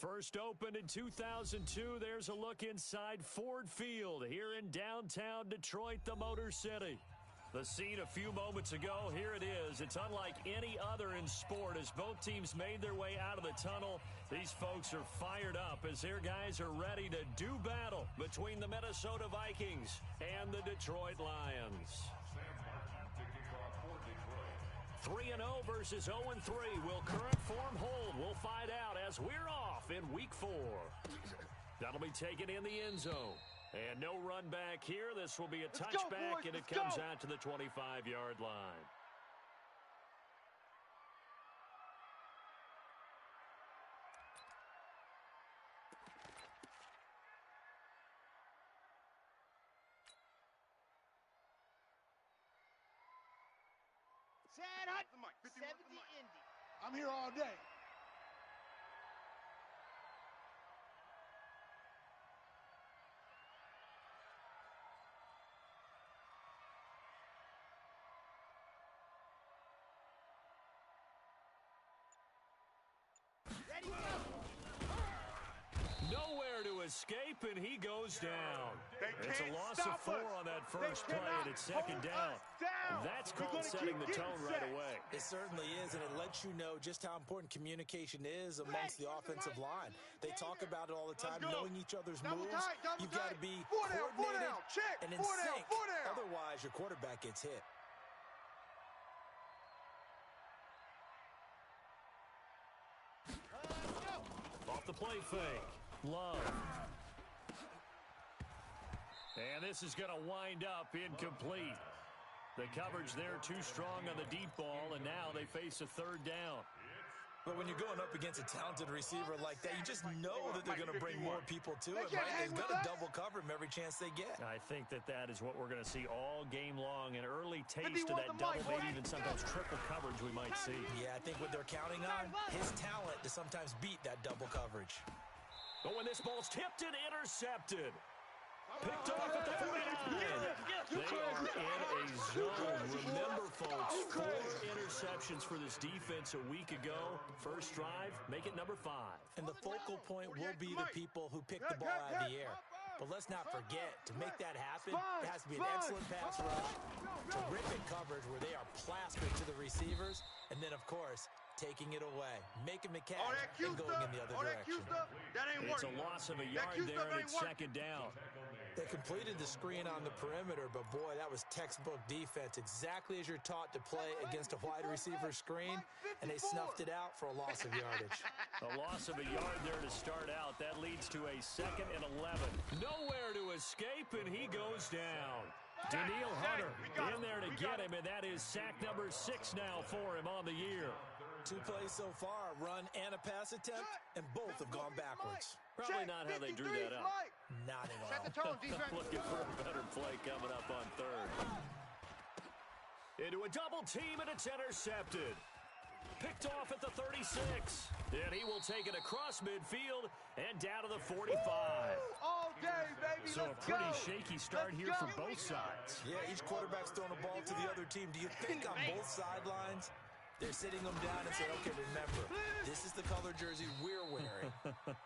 First opened in 2002, there's a look inside Ford Field here in downtown Detroit, the Motor City. The scene a few moments ago, here it is. It's unlike any other in sport as both teams made their way out of the tunnel. These folks are fired up as their guys are ready to do battle between the Minnesota Vikings and the Detroit Lions. 3-0 versus 0-3. Will current form hold? We'll find out as we're off in Week 4. That'll be taken in the end zone. And no run back here. This will be a touchback, and it comes out to the 25-yard line. Chad Hunt, 70 Indy. I'm here all day. Ready, go. Nowhere to escape, and he goes down. It's a loss of 4 on that first play, and it's second down. That's called setting the tone right away. It certainly is, and it lets you know just how important communication is amongst the offensive line. They talk about it all the time, knowing each other's moves. You've got to be coordinated and in sync. Otherwise, your quarterback gets hit. Off the play fake. Love. And this is going to wind up incomplete. The coverage there too strong on the deep ball, and now they face a third down. But when you're going up against a talented receiver like that, you just know that they're going to bring more people to it, right? They're going to double cover him every chance they get. I think that is what we're going to see all game long, an early taste of that double, maybe even sometimes triple coverage we might see. Yeah, I think what they're counting on, his talent to sometimes beat that double coverage. But when this ball's tipped and intercepted. Picked off at the 49. They are in a zone. Remember, folks, 4 interceptions for this defense a week ago. First drive, make it number 5. And the focal point will be the people who pick the ball out of the air. But let's not forget, to make that happen, it has to be an excellent pass rush, terrific coverage where they are plastered to the receivers, and then, of course, taking it away, making the catch, and going in the other direction. It's a loss of a yard there, and it's second down. They completed the screen on the perimeter, but, boy, that was textbook defense, exactly as you're taught to play against a wide receiver screen, and they snuffed it out for a loss of yardage. A loss of a yard there to start out. That leads to a 2nd and 11. Nowhere to escape, and he goes down. Danielle Hunter in there to get him, and that is sack number 6 now for him on the year. 2 plays so far, a run and a pass attempt, and both have gone backwards. Probably not how they drew that up. Not at all. Set the tone, defense. Looking for a better play coming up on 3rd. Into a double team, and it's intercepted. Picked off at the 36. And he will take it across midfield and down to the 45. All day, baby. So a pretty shaky start here for both sides. Yeah, each quarterback's throwing a ball to the other team. Do you think on both sidelines they're sitting them down and saying, okay, remember, this is the color jersey we're wearing.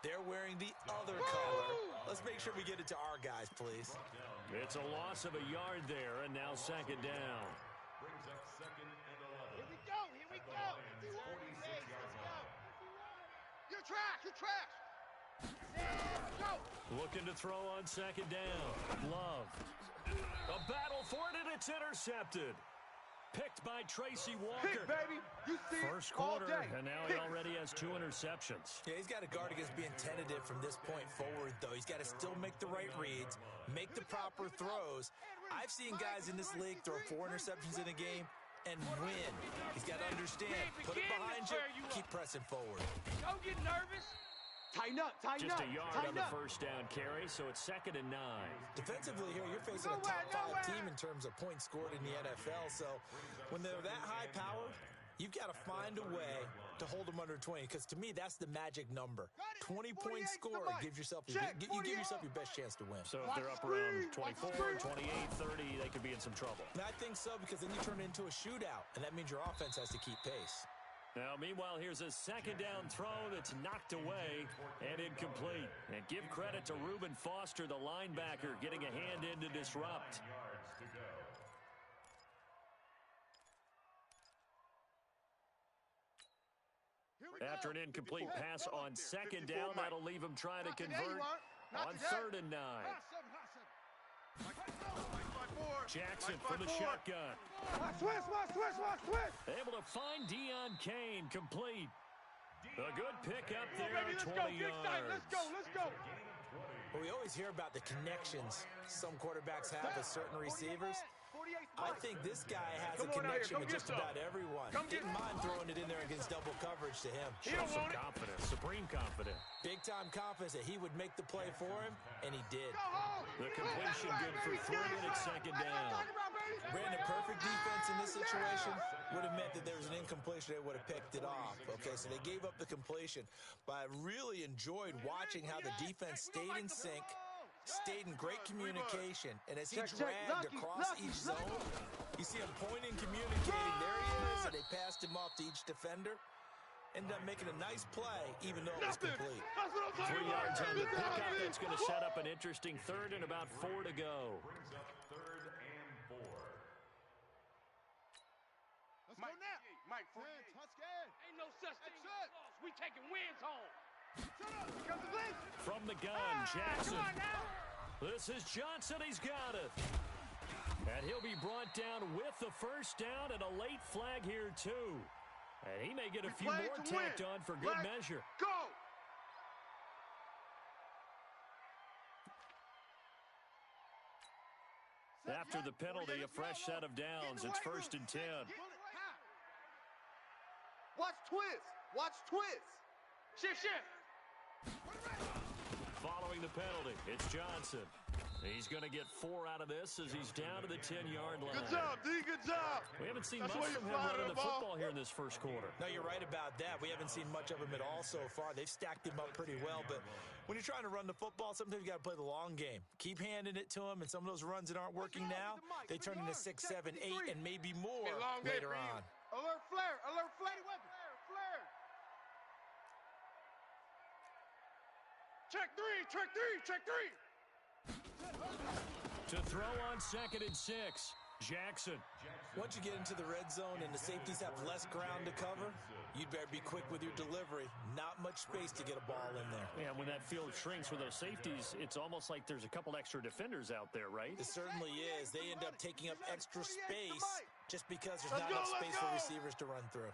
They're wearing the other color. Let's make sure we get it to our guys, please. It's a loss of a yard there, and now second down. Brings up 2nd and 11. Here we go, here we go. 46 Let's yards. go. You're trash, you're trash. Let's go. Looking to throw on second down. Love. A battle for it, and it's intercepted. Picked by Tracy Walker. Pick, baby. You see First quarter, and now he already has 2 interceptions. Yeah, he's got to guard against being tentative from this point forward, though. He's got to still make the right reads, make the proper throws. I've seen guys in this league throw 4 interceptions in a game and win. He's got to understand, put it behind you, keep pressing forward. Don't get nervous. Tighten up, tighten Just up. a yard on the first down carry, so it's 2nd and 9. Defensively here, you're facing a top 5 team in terms of points scored in the NFL, so when they're that high-powered, you've got to find a way to hold them under 20, because to me, that's the magic number. 20 points scored gives yourself you give yourself your best chance to win. So if they're up around 24, 28, 30, they could be in some trouble. And I think so, because then you turn it into a shootout, and that means your offense has to keep pace. Now, meanwhile, here's a second down throw that's knocked away and incomplete. And give credit to Reuben Foster, the linebacker, getting a hand in to disrupt. After an incomplete pass on second down, that'll leave him trying to convert on 3rd and 9. Jackson from the shotgun. Able to find Deon Cain, complete. A good pickup there, 20 yards. Let's go. Well, we always hear about the connections some quarterbacks have with certain receivers. I think this guy has a connection with just about everyone. Didn't mind throwing it in there against double coverage to him. Shows some confidence, supreme confidence. Big-time confidence that he would make the play for him, and he did. The completion good for 3 and it's second down. Brandon, perfect defense in this situation would have meant that there was an incompletion. They would have picked it off. Okay, so they gave up the completion. But I really enjoyed watching how the defense stayed in sync, stayed in great communication, and as he dragged across each zone, you see him pointing, communicating. There he is, and they passed him off to each defender. Ended up making a nice play, even though it was complete. 3 yards on the pickup. That's going to set up an interesting 3rd and about 4 to go. Brings up 3rd and 4. Let's go now. Mike, Ain't no such thing as loss. We taking wins home. From the gun, Jackson. This is Johnson. He's got it. And he'll be brought down with the first down and a late flag here, too. And he may get a few more tacked on for good measure. Go! After the penalty, a fresh set of downs. It's 1st and 10. Watch twist. Shift. Following the penalty, it's Johnson. He's going to get 4 out of this as he's down to the 10-yard line. Good job, D. Good job. We haven't seen That's much why from you him fired running the the ball. football here in this first quarter. No, you're right about that. We haven't seen much of him at all so far. They've stacked him up pretty well, but when you're trying to run the football, sometimes you got to play the long game. Keep handing it to him, and some of those runs that aren't working now, they turn into 6, 7, 8, and maybe more later on. Alert flare. Flare. Check three. To throw on 2nd and 6, Jackson. Once you get into the red zone and the safeties have less ground to cover, you'd better be quick with your delivery. Not much space to get a ball in there. Yeah, when that field shrinks with those safeties, it's almost like there's a couple extra defenders out there, right? It certainly is. They end up taking up extra space just because there's not enough space for receivers to run through.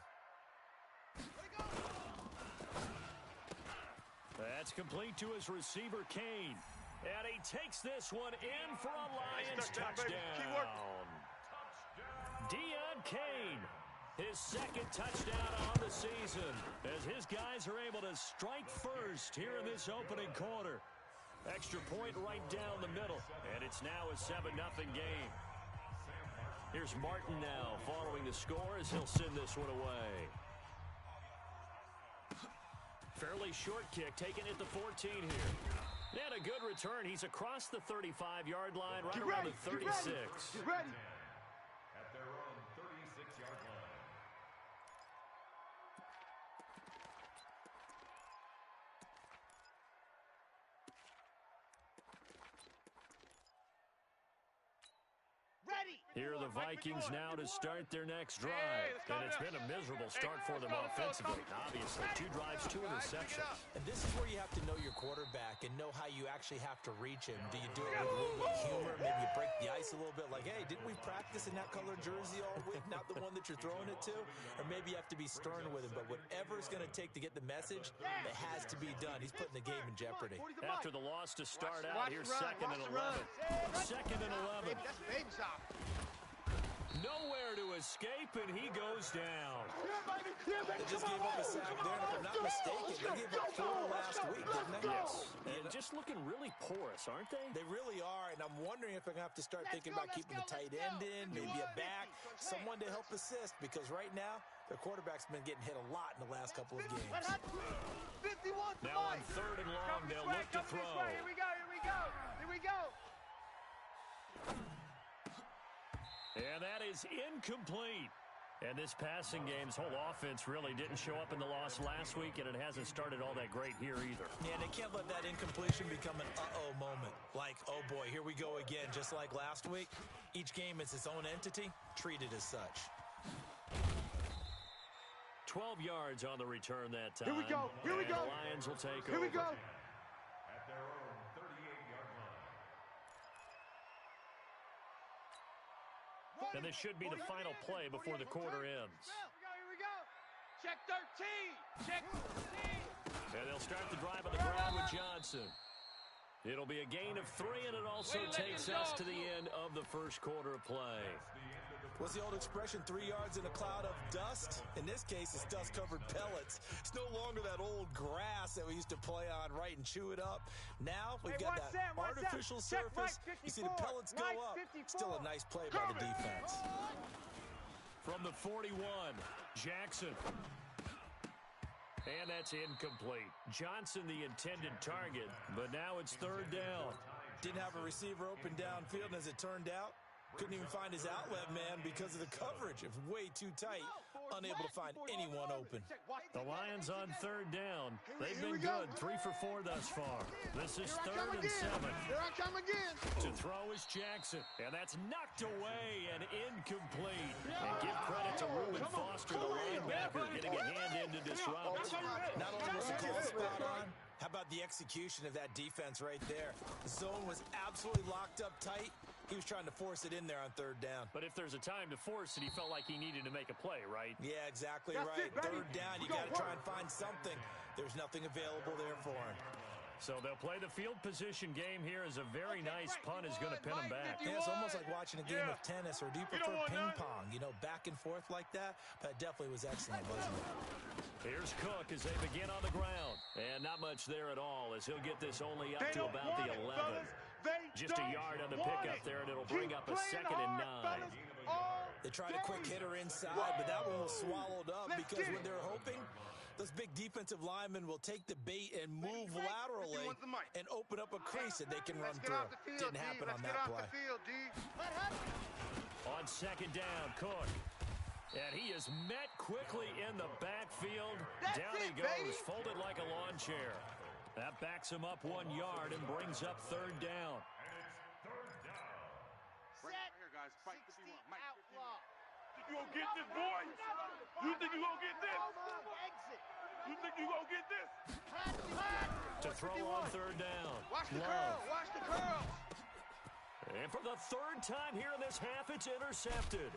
That's complete to his receiver, Cain. And he takes this one in for a Lions touchdown. Deon Cain, his 2nd touchdown on the season, as his guys are able to strike first here in this opening quarter. Extra point right down the middle, and it's now a 7-0 game. Here's Martin now following the score as he'll send this one away. Fairly short kick, taken at the 14 here. And a good return. He's across the 35-yard line, right around the 36. Get ready. At their own 36-yard line. Here are the Vikings now to start their next drive. And it's been a miserable start for them offensively. Obviously, 2 drives, 2 interceptions. And this is where you have to know your quarterback and know how you actually have to reach him. Do you do it with a little bit of humor? Maybe you break the ice a little bit like, hey, didn't we practice in that color jersey all week? Not the one that you're throwing it to? Or maybe you have to be stern with him. But whatever it's going to take to get the message, it has to be done. He's putting the game in jeopardy. After the loss to start out, here's 2nd and 11. 2nd and 11. That's baby shot. Nowhere to escape, and he goes down. They just gave up a sack there, and if I'm not mistaken, they gave up 4 last week, didn't they? Yes. And just looking really porous, aren't they? They really are, and I'm wondering if they're going to have to start thinking about keeping the tight end in, maybe a back, someone to help assist, because right now, their quarterback's been getting hit a lot in the last couple of games. Now on 3rd and long, they'll look to throw. Here we go. And that is incomplete. And this passing game's whole offense really didn't show up in the loss last week, and it hasn't started all that great here either. Yeah, they can't let that incompletion become an uh-oh moment. Like, oh boy, here we go again, just like last week. Each game is its own entity, treated as such. 12 yards on the return that time. Here we go. Here we go. The Lions will take over. Here we go. At their own 38-yard line. And this should be the final play before the quarter ends. Here we go. Check 13. Check 13. And they'll start the drive on the ground with Johnson. It'll be a gain of 3, and it also takes us to the end of the first quarter of play. What's the old expression, 3 yards in a cloud of dust? In this case, it's dust-covered pellets. It's no longer that old grass that we used to play on, right, and chew it up. Now, we've got that artificial surface. You see the pellets go up. Still a nice play by the defense. From the 41, Jackson. And that's incomplete. Johnson, the intended target, but now it's third down. Didn't have a receiver open downfield, and as it turned out, couldn't even find his outlet man because of the coverage. It was way too tight. Unable to find anyone open. The Lions on third down. They've been good. 3 for 4 thus far. This is third and 7. Here I come again. To throw is Jackson. And that's knocked away and incomplete. And give credit to Reuben Foster, the linebacker, getting a hand in to disrupt. Not only was the call spot on, how about the execution of that defense right there? The zone was absolutely locked up tight. He was trying to force it in there on third down. But if there's a time to force it, he felt like he needed to make a play, right? Yeah, exactly right. Third down, you got to try and find something. There's nothing available there for him. So they'll play the field position game here as a very nice punt is going to pin them back. Yeah, it's almost like watching a game of tennis, or do you prefer ping pong? You know, back and forth like that? But it definitely was excellent, wasn't it? Here's Cook as they begin on the ground. And not much there at all as he'll get this only up to about the 11. Just a yard on the pickup there, and it'll bring up a 2nd and 9. They tried a quick hitter inside, but that one was swallowed up because what they're hoping, those big defensive linemen will take the bait and move laterally and open up a crease that they can run through. Didn't happen on that play. On 2nd down, Cook. And he is met quickly in the backfield. Down he goes, folded like a lawn chair. That backs him up 1 yard and brings up third down. Set. Here, guys. Fight 60 outlaw. You gonna get this, boy? You think you gonna get this? Exit. You think you gonna get this? To throw on third down. Watch the curl. Watch the curl. And for the third time here in this half, it's intercepted.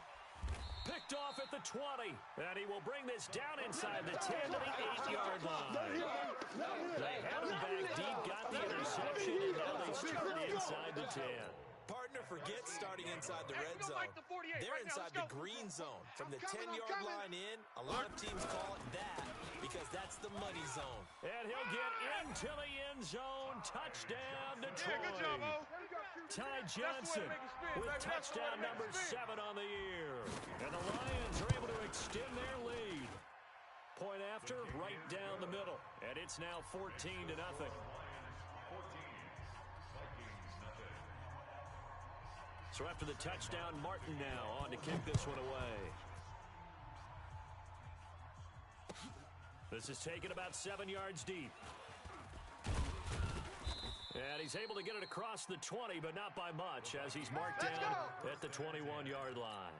Picked off at the 20, and he will bring this down inside the 10 to the 8-yard line. They had him back deep, got the interception, and now they start inside the 10. Partner forgets starting inside the red zone. They're inside the green zone. From the 10-yard line in, a lot of teams call it that because that's the money zone. And he'll get into the end zone. Touchdown, Detroit. Yeah, good job, Mo. Ty Johnson with touchdown number 7 on the year. And the Lions are able to extend their lead. Point after, right down the middle. And it's now 14-0. So after the touchdown, Martin now on to kick this one away. This is taken about 7 yards deep. And he's able to get it across the 20, but not by much, as he's marked down at the 21-yard line.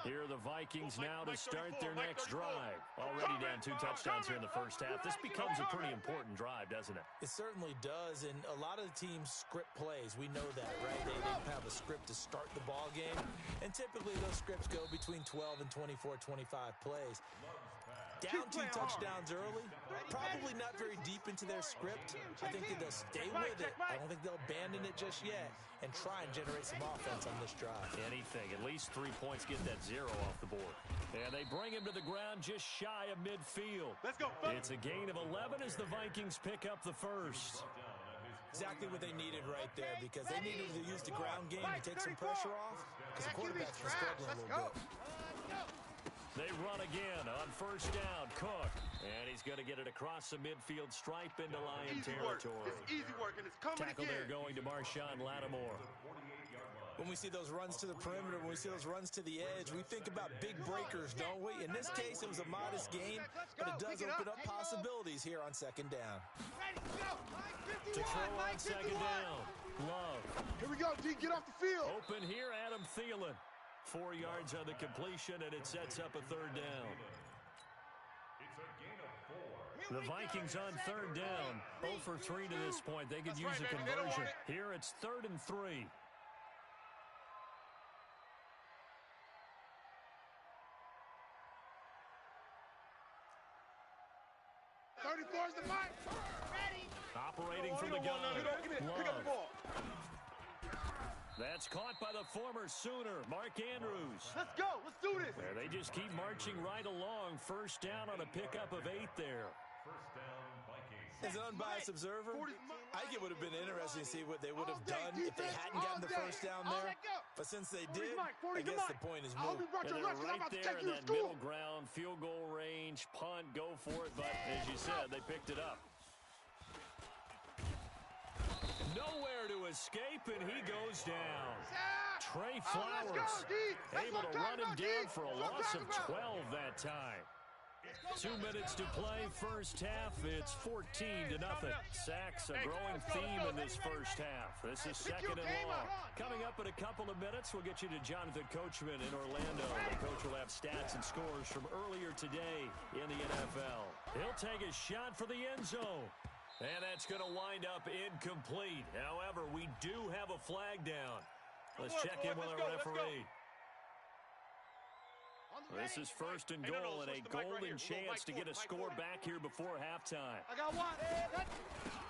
Here are the Vikings now to start their next drive. Already down 2 touchdowns here in the first half. This becomes a pretty important drive, doesn't it? It certainly does, and a lot of the teams script plays. We know that, right? They have a script to start the ball game, and typically those scripts go between 12 and 24, 25 plays. Down 2 touchdowns early, probably not very deep into their script. I think that they'll stay with it. I don't think they'll abandon it just yet and try and generate some offense on this drive. Anything, at least 3 points, get that 0 off the board. And they bring him to the ground just shy of midfield. Let's go. It's a gain of 11 as the Vikings pick up the first. Exactly what they needed right there, because they needed to use the ground game to take some pressure off, because the quarterback's been struggling a little bit. They run again on first down. Cook. And he's going to get it across the midfield stripe into Lion territory. It's easy work, and it's coming Tackle again. there going to Marshawn Lattimore. When we see those runs to the perimeter, when we see those runs to the edge, we think about big breakers, don't we? In this case, it was a modest gain, but it does open up possibilities here on second down. To throw on second down. Love. Here we go, D. Get off the field. Open here, Adam Thielen. 4 yards on the completion, and it sets up a third down. It's a gain of 4. The Vikings on third down. 0 for 3 to this point. They could use a conversion. Here it's 3rd and 3. Is the mic. Operating from the gun. Pick up the ball. That's caught by the former Sooner, Mark Andrews. Let's go. Let's do this. There they just keep marching right along. First down on a pickup of 8 there. First down, Vikings. As an unbiased observer, I think it would have been interesting to see what they would have done if they hadn't gotten the first down there. But since they did, I guess the point is moved. And they're right there in that middle ground, field goal range, punt, go for it. But as you said, they picked it up. Nowhere to escape, and he goes down. Trey Flowers able to run him down for a loss of 12 that time. 2 minutes to play, first half. It's 14-0. Sacks, a growing theme in this first half. This is 2nd and long. Coming up in a couple of minutes, we'll get you to Jonathan Coachman in Orlando. The coach will have stats and scores from earlier today in the NFL. He'll take a shot for the end zone. And that's going to wind up incomplete. However, we do have a flag down. Let's check in with our referee. This is 1st and goal and a golden chance to get a score back here before halftime. I got one.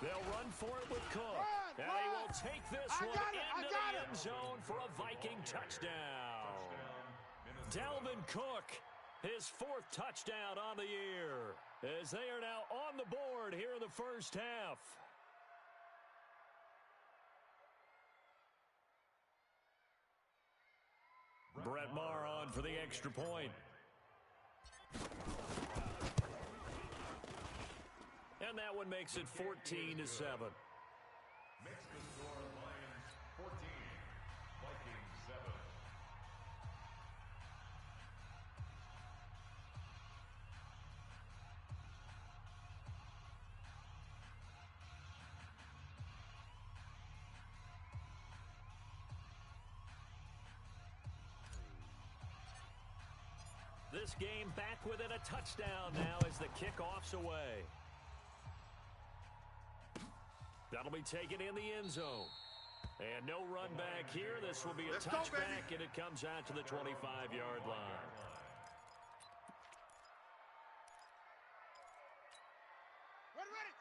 They'll run for it with Cook. And they will take this one into the end zone for a Viking touchdown. Dalvin Cook, his 4th touchdown on the year, as they are now on the board here in the first half. Brett Maher on for the extra point. And that one makes it 14-7. Makes the score Lions 14, Vikings 7. This game back within a touchdown now as the kickoff's away. That'll be taken in the end zone. And no run back here. This will be a touchback, and it comes out to the 25-yard line.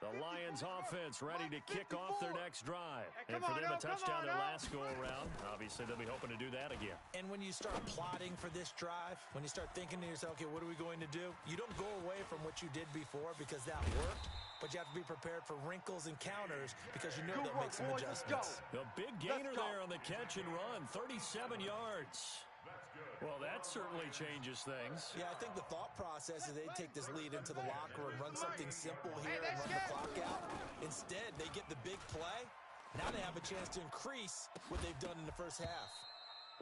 The Lions offense ready to kick off their next drive. And for them, a touchdown their last go-around. Obviously, they'll be hoping to do that again. And when you start plotting for this drive, when you start thinking to yourself, okay, what are we going to do? You don't go away from what you did before because that worked, but you have to be prepared for wrinkles and counters because you know they'll make some adjustments. The big gainer there on the catch and run, 37 yards. Well, that certainly changes things. Yeah, I think the thought process is they take this lead into the locker and run something simple here and run the clock out. Instead, they get the big play. Now they have a chance to increase what they've done in the first half.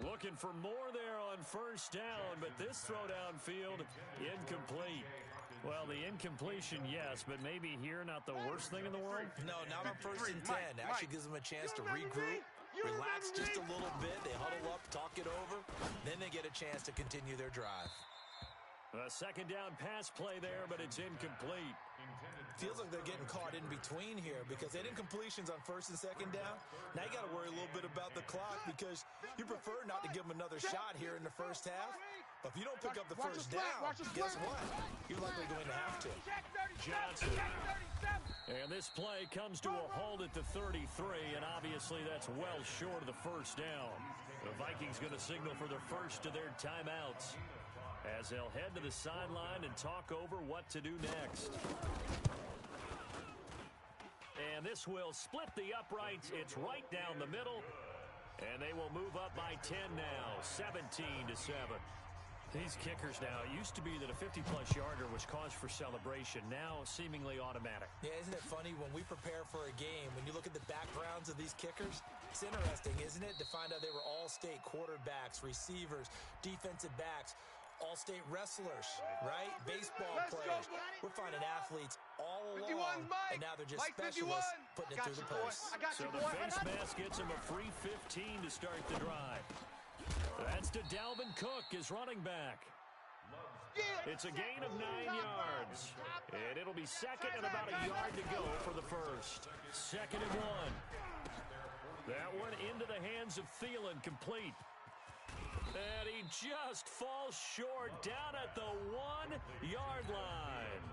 Looking for more there on first down, but this throw downfield, incomplete. Well, the incompletion, yes, but maybe here not the worst thing in the world? No, not on 1st and 10. Actually gives them a chance to regroup, relax just a little bit. They huddle up, talk it over. Then they get a chance to continue their drive. A 2nd down pass play there, but it's incomplete. Feels like they're getting caught in between here because they had incompletions on 1st and 2nd down. Now you got to worry a little bit about the clock because you prefer not to give them another shot here in the first half. But if you don't pick up the first down, guess what? You're likely going to have to. Johnson. And this play comes to a halt at the 33, and obviously that's well short of the first down. The Vikings going to signal for the first of their timeouts as they'll head to the sideline and talk over what to do next. And this will split the uprights. It's right down the middle. And they will move up by 10 now, 17-7. These kickers now, it used to be that a 50-plus yarder was cause for celebration. Now, seemingly automatic. Yeah, isn't it funny? When we prepare for a game, when you look at the backgrounds of these kickers, It's interesting, isn't it, to find out they were all-state quarterbacks, receivers, defensive backs, all-state wrestlers, right? Baseball players. We're finding athletes all along, and now they're just specialists putting it through the post. So the face mask gets him a free 15 to start the drive. That's to Dalvin Cook, his running back. It's a gain of 9 yards, and it'll be second and about a yard to go for the first. 2nd and 1. That one into the hands of Thielen, complete. And he just falls short down at the 1-yard line.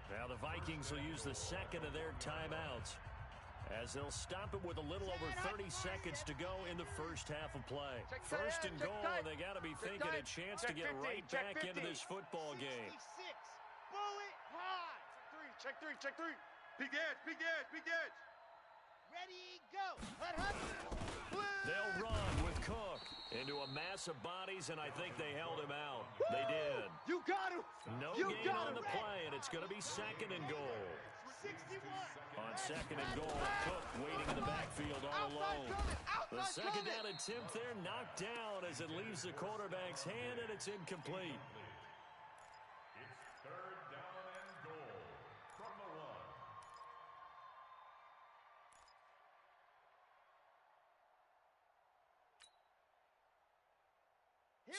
Now the Vikings will use the second of their timeouts as they'll stop it with a little over 30 seconds to go in the first half of play. First and goal, and they got to be thinking a chance to get right back into this football game. Bullet high. Check three. Big edge. Ready, go. Let her. They'll run with Cook into a mass of bodies, and I think they held him out. They did. You got him. No gain on the play, and it's going to be 2nd and goal. 61. On 2nd and goal, Cook waiting in the backfield all alone. The second down attempt there knocked down as it leaves the quarterback's hand, and it's incomplete. It's 3rd down and goal from the 1.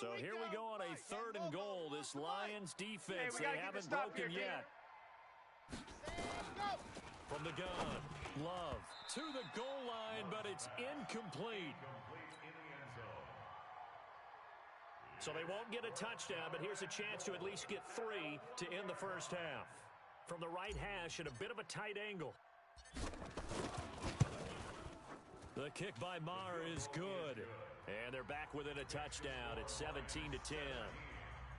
So here we go on a 3rd and goal. This Lions defense, they haven't broken yet. From the gun, Love to the goal line, but it's incomplete. So they won't get a touchdown, but here's a chance to at least get 3 to end the first half. From the right hash at a bit of a tight angle. The kick by Maher is good. And they're back within a touchdown at 17-10.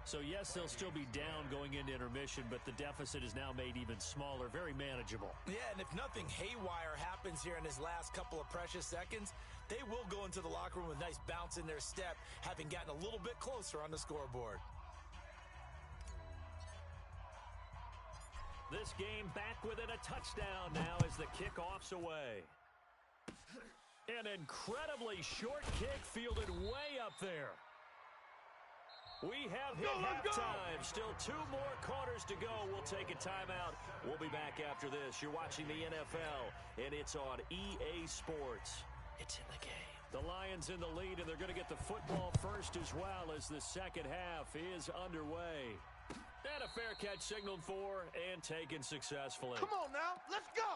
So, yes, they'll still be down going into intermission, but the deficit is now made even smaller, very manageable. Yeah, and if nothing haywire happens here in his last couple of precious seconds, they will go into the locker room with a nice bounce in their step, having gotten a little bit closer on the scoreboard. This game back within a touchdown now as the kickoff's away. An incredibly short kick fielded way up there. We have hit halftime. Still 2 more quarters to go. We'll take a timeout. We'll be back after this. You're watching the NFL, and it's on EA Sports. It's in the game. The Lions in the lead, and they're going to get the football first as well as the second half is underway. And a fair catch signaled for and taken successfully. Come on now, let's go.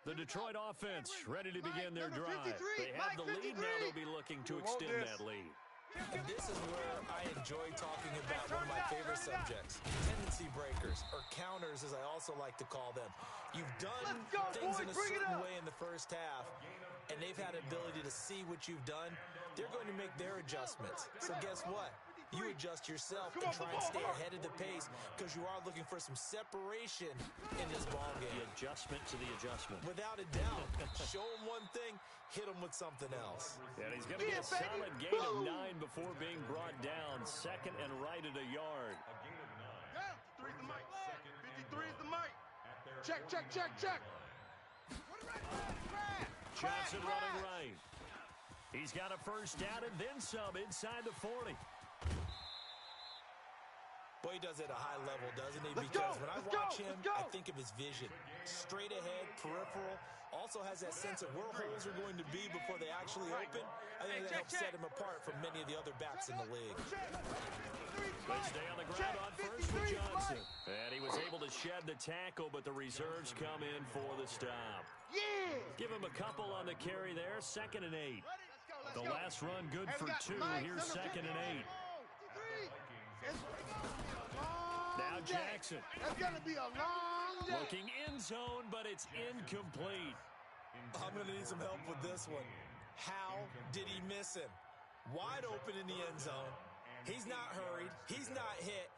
The Detroit offense ready to begin their drive. They have the lead now. They'll be looking to extend that lead. And this is where I enjoy talking about one of my favorite subjects, tendency breakers, or counters as I also like to call them. You've done things in a certain way in the first half, and they've had an ability to see what you've done. They're going to make their adjustments. So guess what? You adjust yourself and try and stay ahead of the pace because you are looking for some separation in this ball game. The adjustment to the adjustment. Without a doubt. Show him one thing, hit him with something else. And he's going to get a solid gain of 9 before being brought down. 2nd and right at a yard. A gain of 9. Yeah, 53 is the mic. 53 is the mic. Check. Johnson running right. He's got a first down and then some inside the 40. Boy, he does it at a high level, doesn't he? Because when I watch him, I think of his vision. Straight ahead, peripheral. Also has that sense of where holes are going to be before they actually open. I think that helps set him apart from many of the other backs in the league. They stay on the ground on first for Johnson. And he was able to shed the tackle, but the reserves come in for the stop. Give him a couple on the carry there. 2nd and 8. The last run good for 2. Here's 2nd and 8. Now Jackson. That's going to be a long day. Looking end zone, but it's incomplete. I'm going to need some help with this one. How did he miss him? Wide open in the end zone. He's not hurried. He's not hit.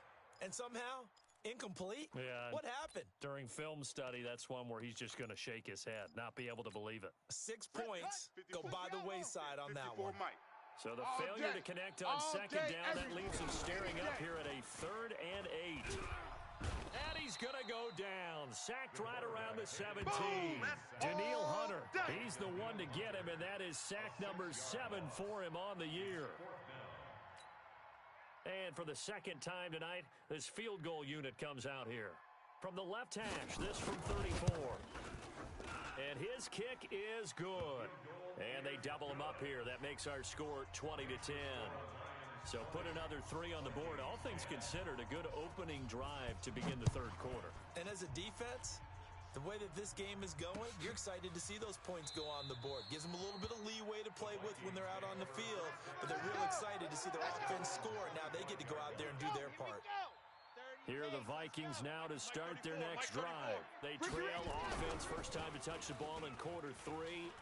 And somehow, incomplete? Yeah. What happened? During film study, that's one where he's just going to shake his head, not be able to believe it. 6 points go by the wayside on that one. So the failure to connect on 2nd down, that leaves him staring up here at a 3rd and 8. And he he's going to go down. Sacked right around the 17. Danielle Hunter, he's the one to get him, and that is sack number 7 for him on the year. And for the second time tonight, this field goal unit comes out here. From the left hash, this from 34. And his kick is good. And they double him up here. That makes our score 20-10. So put another 3 on the board. All things considered, a good opening drive to begin the third quarter. And as a defense, the way that this game is going, you're excited to see those points go on the board. Gives them a little bit of leeway to play with when they're out on the field, but they're real excited to see their offense score. Now they get to go out there and do their part. Here are the Vikings now to start their next drive. They trail offense, first time to touch the ball in quarter 3,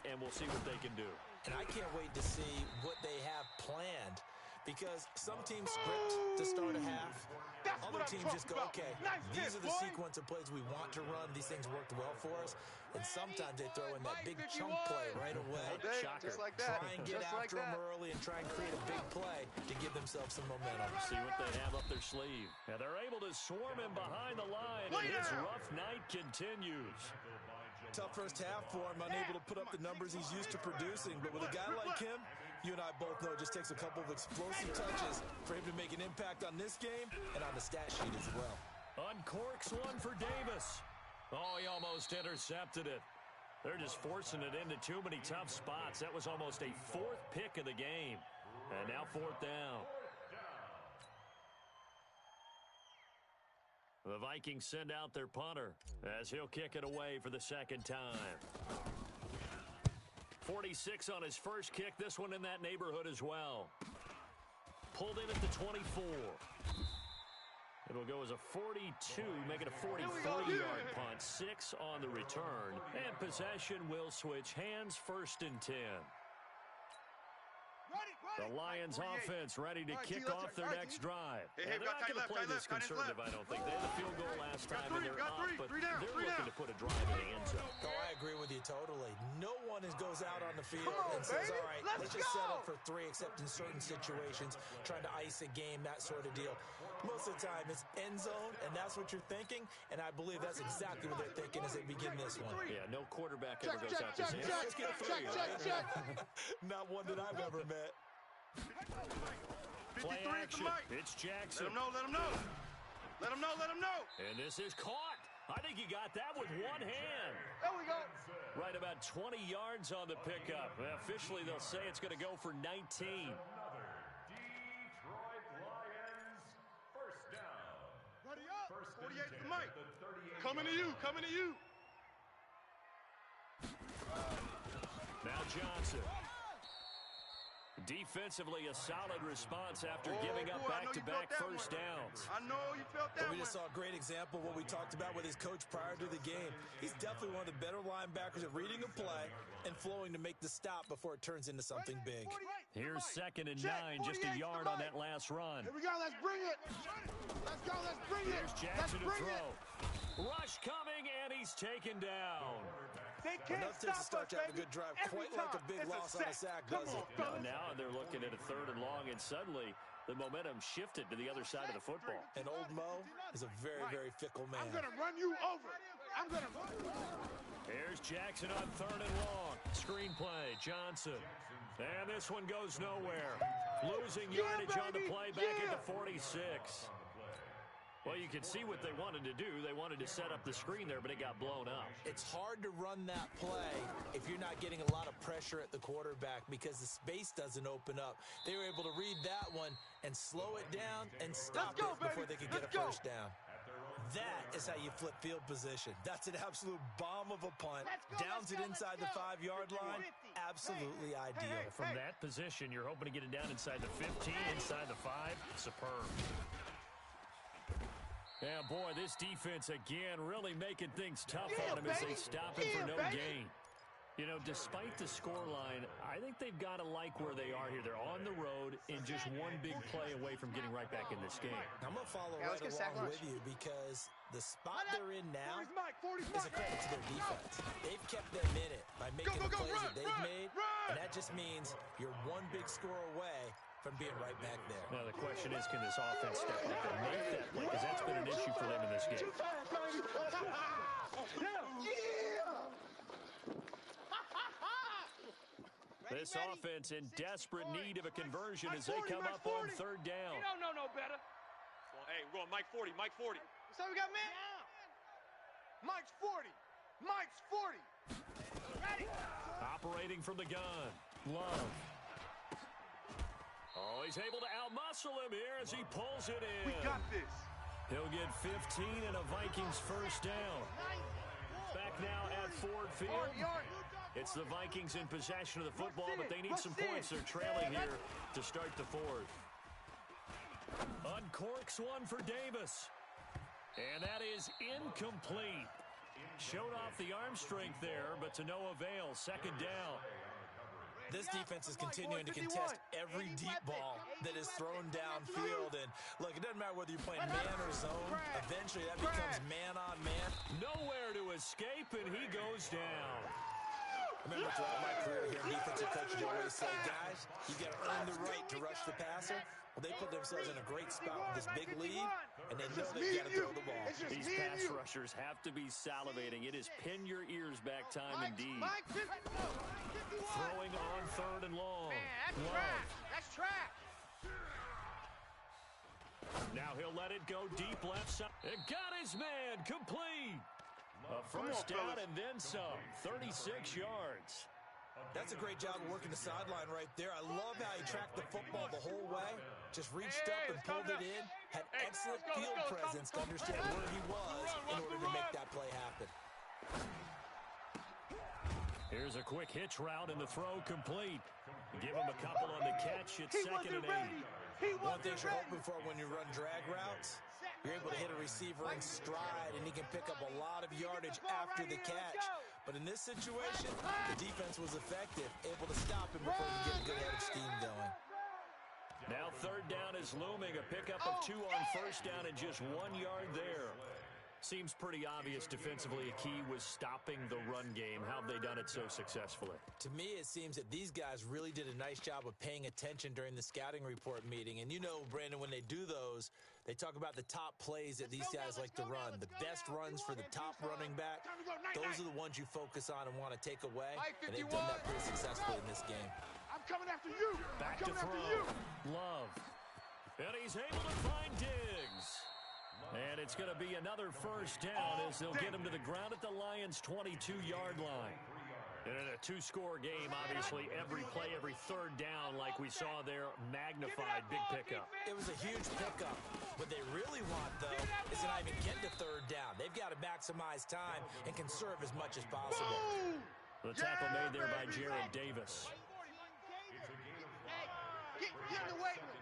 and we'll see what they can do. And I can't wait to see what they have planned, because some teams script to start a half. Other teams just go, okay, these are the sequence of plays we want to run. These things worked well for us. And sometimes they throw in that big chunk play right away. Shocker. Just like that. Try and get after them early and try and create a big play to give themselves some momentum. See what they have up their sleeve. And they're able to swarm him behind the line, and his rough night continues. Tough first half for him, unable to put up the numbers he's used to producing. But with a guy like him, you and I both know it just takes a couple of explosive touches for him to make an impact on this game and on the stat sheet as well. Uncorks one for Davis. Oh, he almost intercepted it. They're just forcing it into too many tough spots. That was almost a 4th pick of the game. And now 4th down. The Vikings send out their punter as he'll kick it away for the second time. 46 on his first kick. This one in that neighborhood as well. Pulled in at the 24. It'll go as a 42, make it a 43-yard punt. 6 on the return. And possession will switch hands, 1st and 10. The Lions offense ready to kick off their next drive. Hey, they're not going to play this conservative, I don't think. They had a field goal last time, and they're up, but they're looking to put a drive in the end zone. Oh, I agree with you totally. No one goes out on the field and says, all right, let's just set up for 3, except in certain situations, trying to ice a game, that sort of deal. Most of the time, it's end zone, and that's what you're thinking, and I believe that's exactly what they're thinking as they begin this one. Yeah, no quarterback ever goes out to say, let's get a 3. Not one that I've ever met. Play action. It's Jackson. Let him know. Let him know. And this is caught. I think he got that with one hand. There we go. Right about 20 yards on the pickup. Officially, they'll say it's going to go for 19. Another Detroit Lions first down. Ready up. First 48 and 10 to Mike. at the 38. Coming to you. Now Johnson. Defensively, a solid response after giving up back-to-back first downs. I know you felt that We one. just saw a great example of what we talked about with his coach prior to the game. He's definitely one of the better linebackers at reading a play and flowing to make the stop before it turns into something big. Here's 2nd and 9, just a yard on that last run. Here we go. Let's bring it. Let's go. Let's bring it. Here's Jackson to throw. Rush coming, and he's taken down. They can't Enough to start to have a good drive, Every quite like a time. big It's loss on a sack, does it? Now they're looking at a 3rd and long, and suddenly the momentum shifted to the other side of the football. And old Mo is a very, very fickle man. I'm going to run you over. I'm going to run you over. Here's Jackson on 3rd and long. Screenplay, Johnson. And this one goes nowhere. Losing yardage on the play back at the 46. Well, you can see what they wanted to do. They wanted to set up the screen there, but it got blown up. It's hard to run that play if you're not getting a lot of pressure at the quarterback because the space doesn't open up. They were able to read that one and slow it down and stop it before they could get a first down. That is how you flip field position. That's an absolute bomb of a punt. Downs it inside the 5-yard line. Absolutely ideal. From that position, you're hoping to get it down inside the 15, inside the 5. Superb. Yeah, boy, this defense, again, really making things tough on him as they stop him for no gain. You know, despite the scoreline, I think they've got to like where they are here. They're on the road and just one big play away from getting right back in this game. I'm going to follow right along with you because the spot they're in now is a credit to their defense. They've kept them in it by making the plays that they've made, and that just means you're one big score away from being right back there. Now the question is, can this offense step up and make that play? Because that's been an issue for them in this game. This offense in desperate need of a conversion as they come up on third down. You don't know no better. Hey, we're going Mike 40, Mike 40. So we got man. Mike's 40. Mike's 40. Ready? Operating from the gun. Love. Oh, he's able to outmuscle him here as he pulls it in. We got this. He'll get 15 and a Vikings first down. Back now at Ford Field. It's the Vikings in possession of the football, but they need some points. They're trailing here to start the fourth. Uncorks one for Davis. And that is incomplete. Showed off the arm strength there, but to no avail. Second down. This defense is continuing to contest every deep ball that is thrown downfield. And, look, it doesn't matter whether you're playing man or zone. Eventually, that becomes man-on-man. Nowhere to escape, and he goes down. I remember throughout my career here, defensive coaches always say, guys, you got to earn the right to rush the passer. Well, they put themselves in a great spot with this big lead, and they know they've got to throw the ball. These pass rushers have to be salivating. It is pin your ears back time indeed. Throwing on third and long. Man, that's trash. That's trash. Now he'll let it go deep left side. It got his man complete. A first down and then some. 36 yards. That's a great job of working the sideline right there. I love how he tracked the football the whole way. Just reached up and pulled it in. Had excellent field presence to understand where he was in order to make that play happen. Here's a quick hitch route and the throw complete. Give him a couple on the catch. It's second and 8. One thing you're hoping for when you run drag routes, you're able to hit a receiver in stride, and he can pick up a lot of yardage after the catch. But in this situation, the defense was effective, able to stop him before he get a good head of steam going. Now third down is looming. A pickup of 2 on first down and just 1 yard there. Seems pretty obvious defensively a key was stopping the run game. How have they done it so successfully? To me, it seems that these guys really did a nice job of paying attention during the scouting report meeting. And you know, Brandon, when they do those, they talk about the top plays that these guys like to run. The best runs for the top running back, those are the ones you focus on and want to take away. And they've done that pretty successfully in this game. I'm coming after you. Back to throw. Love. And he's able to find Diggs. And it's going to be another first down as they'll get him to the ground at the Lions' 22-yard line. And in a two-score game, obviously, every play, every third down, like we saw there, magnified, big pickup. It was a huge pickup. What they really want, though, is to not even get to third down. They've got to maximize time and conserve as much as possible. The tackle made there by Jared Davis. Get in the weight room.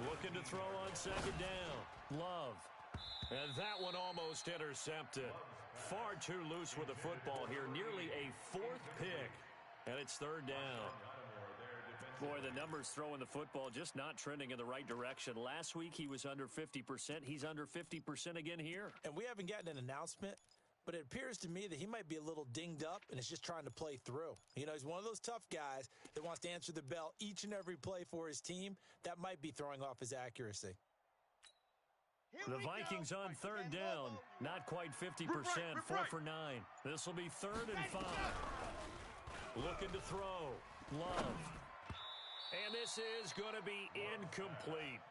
Looking to throw on second down. Love. And that one almost intercepted. Far too loose with the football here. Nearly a 4th pick. And it's third down. Boy, the numbers throwing the football just not trending in the right direction. Last week he was under 50%. He's under 50% again here. And we haven't gotten an announcement, but it appears to me that he might be a little dinged up and is just trying to play through. You know, he's one of those tough guys that wants to answer the bell each and every play for his team. That might be throwing off his accuracy. The Vikings on third down. Not quite 50%. 4 for 9. This will be 3rd and 5. Looking to throw. Love. And this is going to be incomplete.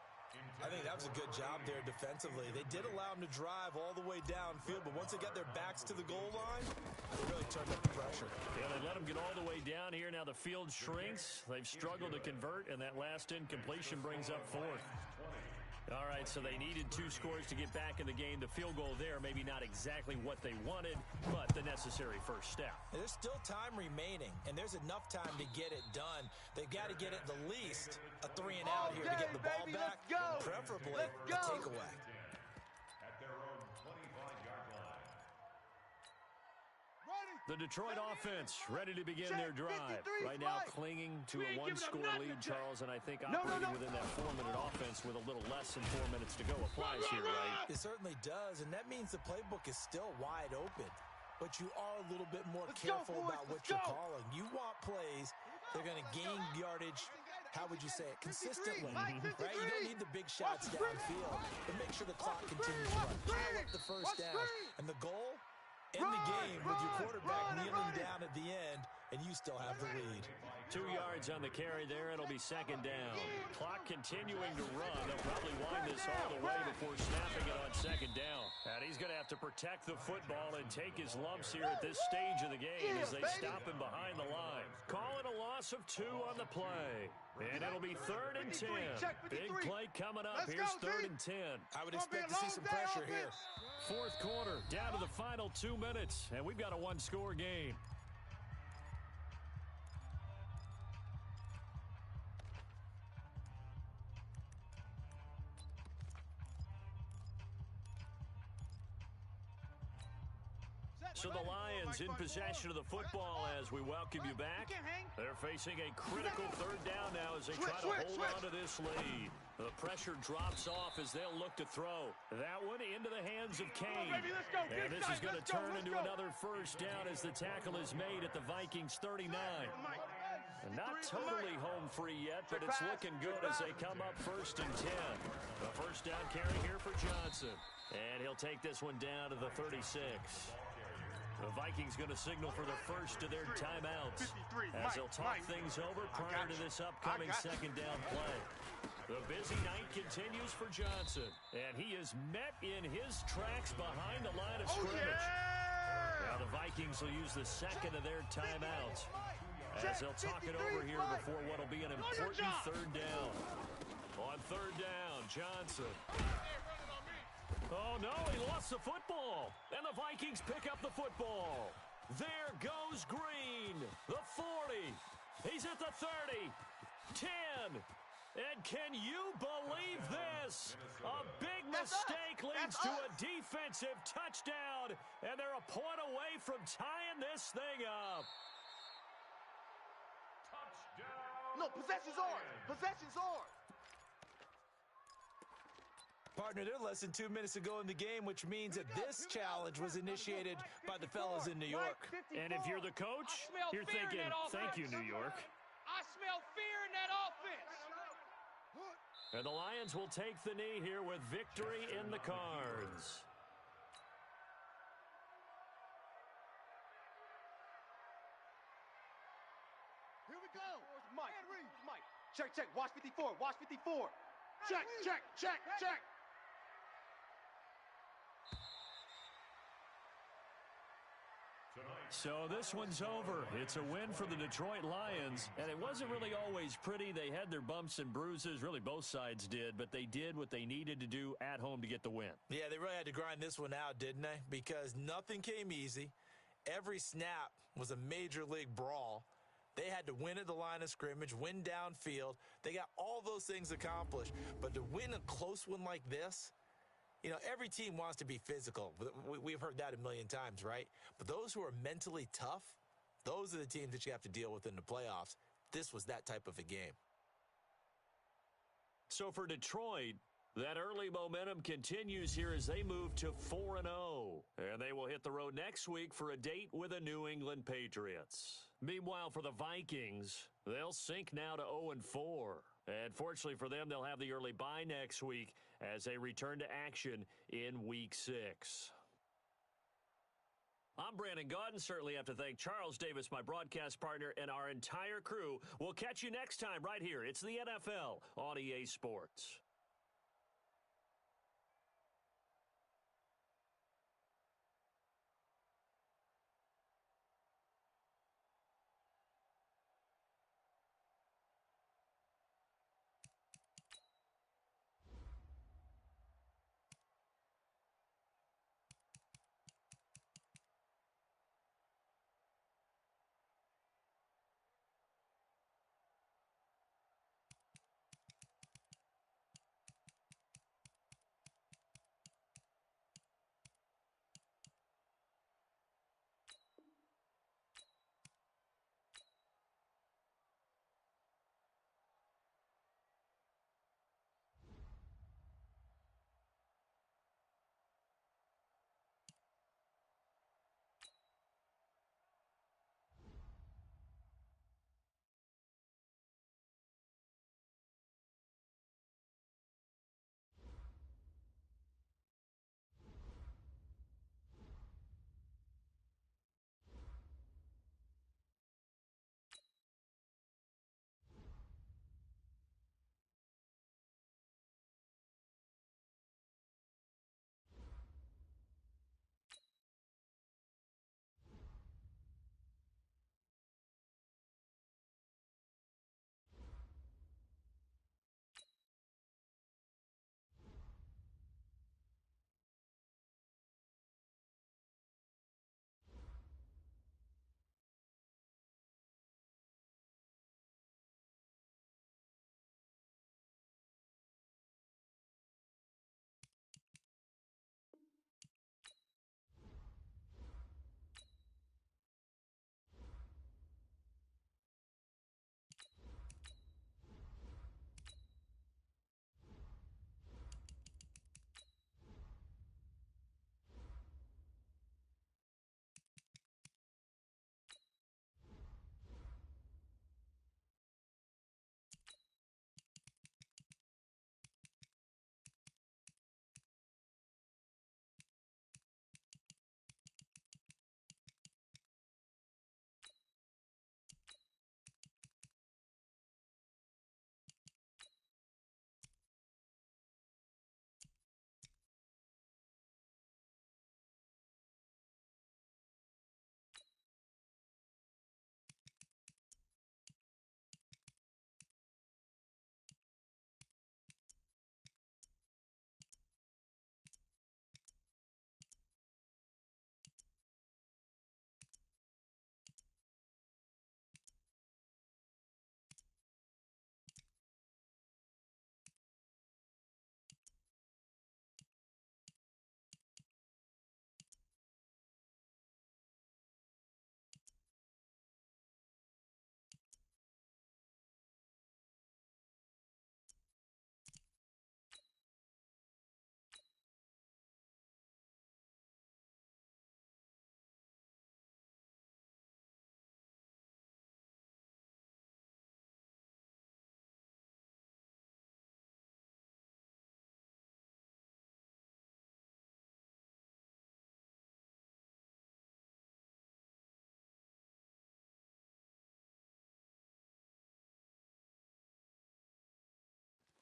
I think that was a good job there defensively. They did allow him to drive all the way downfield, but once they got their backs to the goal line, they really turned up the pressure. Yeah, they let him get all the way down here. Now the field shrinks. They've struggled to convert, and that last incompletion brings up 4th. All right, so they needed 2 scores to get back in the game. The field goal there, maybe not exactly what they wanted, but the necessary first step. There's still time remaining, and there's enough time to get it done. They've got to get at the least a 3 and out here to get the ball back, preferably a takeaway. At their own 25-yard line. The Detroit offense ready to begin their drive. Right now clinging to a 1-score lead, Charles, and I think operating within that 4-minute offense with a little less than 4 minutes to go applies here, right? It certainly does, and that means the playbook is still wide open. But you are a little bit more careful about what you're calling. You want plays that are going to gain yardage how would you say it, consistently, right? You don't need the big shots downfield, but make sure the clock continues to run. Pile up the first down. And the goal? End the game with your quarterback kneeling down at the end, and you still have the lead. 2 yards on the carry there. It'll be second down. Clock continuing to run. They'll probably wind this all the way before snapping it on second down. And he's going to have to protect the football and take his lumps here at this stage of the game as they stop him behind the line. Call it a loss of 2 on the play. And it'll be 3rd and 10. Big play coming up. Here's 3rd and 10. I would expect to see some pressure here. Fourth quarter, down to the final 2 minutes, and we've got a one-score game. So the Lions in possession of the football as we welcome you back. They're facing a critical 3rd down now as they try to hold on to this lead. The pressure drops off as they'll look to throw. That one into the hands of Kane. And this is going to turn into another first down as the tackle is made at the Vikings 39. And not totally home free yet, but it's looking good as they come up 1st and 10. The first down carry here for Johnson. And he'll take this one down to the 36. The Vikings going to signal for the first of their timeouts as they'll talk things over prior to this upcoming second down play. The busy night continues for Johnson, and he is met in his tracks behind the line of scrimmage. Now the Vikings will use the second of their timeouts as they'll talk it over here before what will be an important 3rd down. On 3rd down, Johnson. Oh, no, he lost the football. And the Vikings pick up the football. There goes Green. The 40. He's at the 30. 10. And can you believe this? A big mistake leads to a defensive touchdown. And they're a point away from tying this thing up. No, possession's ours. Possession's ours. Partner, they're less than 2 minutes ago in the game, which means that this challenge was initiated by the fellas in New York. And if you're the coach, you're thinking, thank you, New York. I smell fear in that offense. And the Lions will take the knee here with victory in the cards. Here we go. Mike. Check. Watch 54. Watch 54. Check. So this one's over. It's a win for the Detroit Lions, and it wasn't really always pretty. They had their bumps and bruises. Really, both sides did, but they did what they needed to do at home to get the win. Yeah, they really had to grind this one out, didn't they? Because nothing came easy. Every snap was a major league brawl. They had to win at the line of scrimmage, win downfield. They got all those things accomplished. But to win a close one like this, you know, every team wants to be physical. We've heard that a million times, right? But those who are mentally tough, those are the teams that you have to deal with in the playoffs. This was that type of a game. So for Detroit, that early momentum continues here as they move to 4-0. And they will hit the road next week for a date with the New England Patriots. Meanwhile, for the Vikings, they'll sink now to 0-4. And fortunately for them, they'll have the early bye next week as they return to action in Week 6. I'm Brandon Gaudin. Certainly have to thank Charles Davis, my broadcast partner, and our entire crew. We'll catch you next time right here. It's the NFL on EA Sports.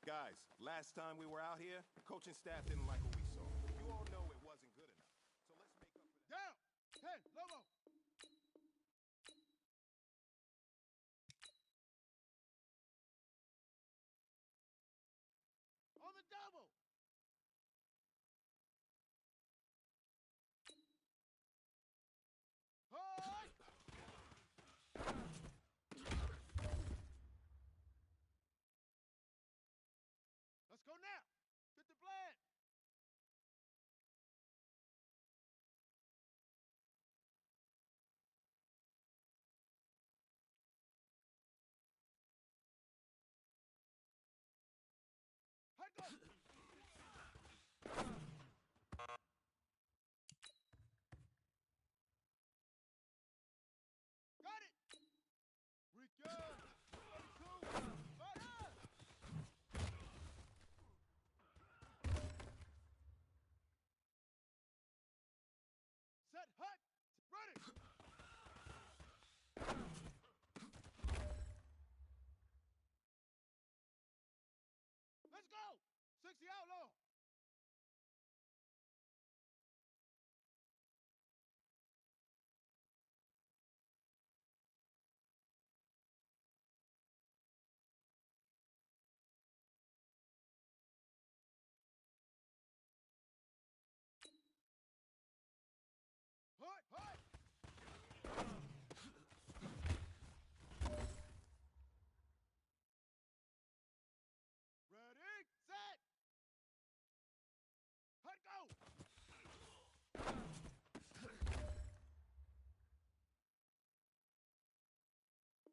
Guys, last time we were out here, coaching staff didn't like what we saw. You all know it wasn't good enough. So let's make up for that. Down! 10, Lobo! On the double! Hard! Let's go now! 50 flat! High go! Got it! Rican! 32! Fire! Set hut! Ready! Let's go! 60 outlaw! Hut! Hut! Ready, set! Hut, go!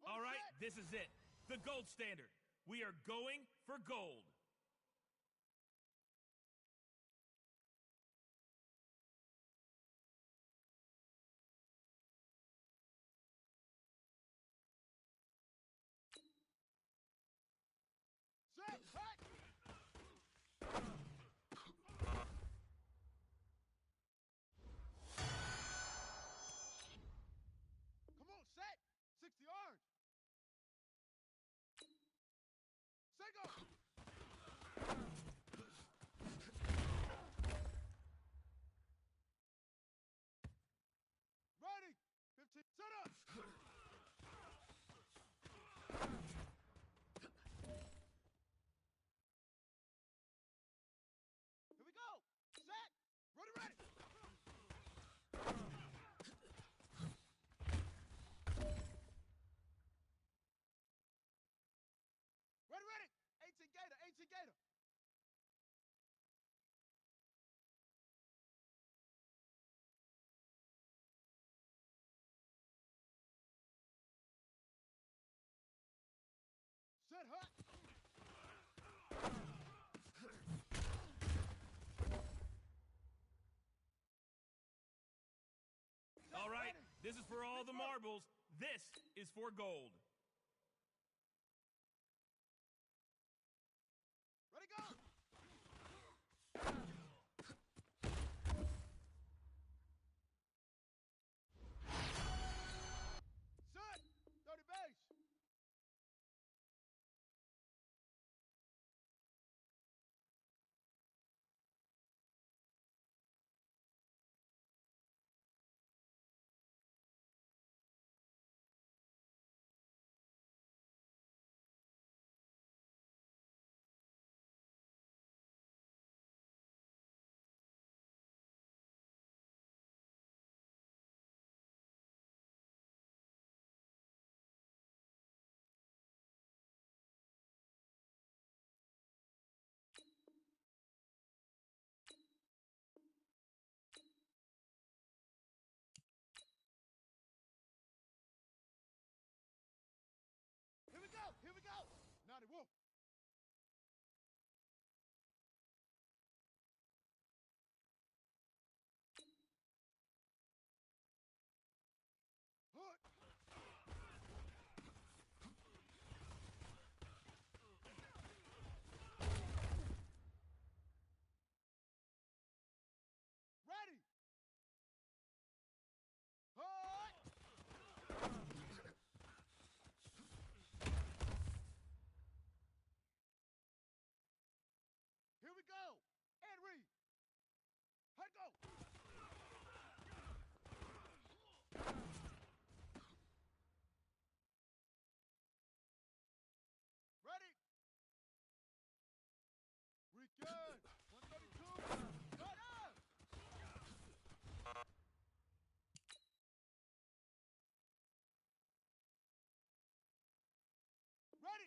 All right, this is it. The gold standard. We are going for gold. Set! Hut! Come on, set! 60 orange! Set, go! Ready! 15, set up! Here we go! Set! Ready, ready! Ready, ready! 18 Gator, 18 Gator! Set hut! All right, this is for all the marbles. This is for gold. Ready, go! Set! 30 base!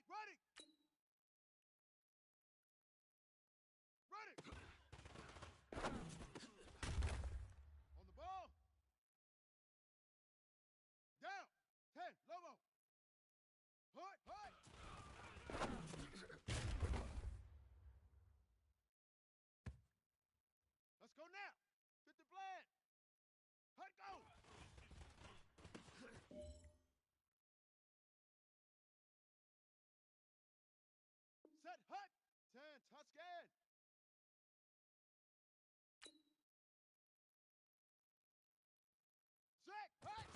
Ready. Ready. On the ball. Down. 10. Lomo. Hut. Hut. Let's go now. 50 flat. Hut go. Set hut. 10. Tuscan. Set hut.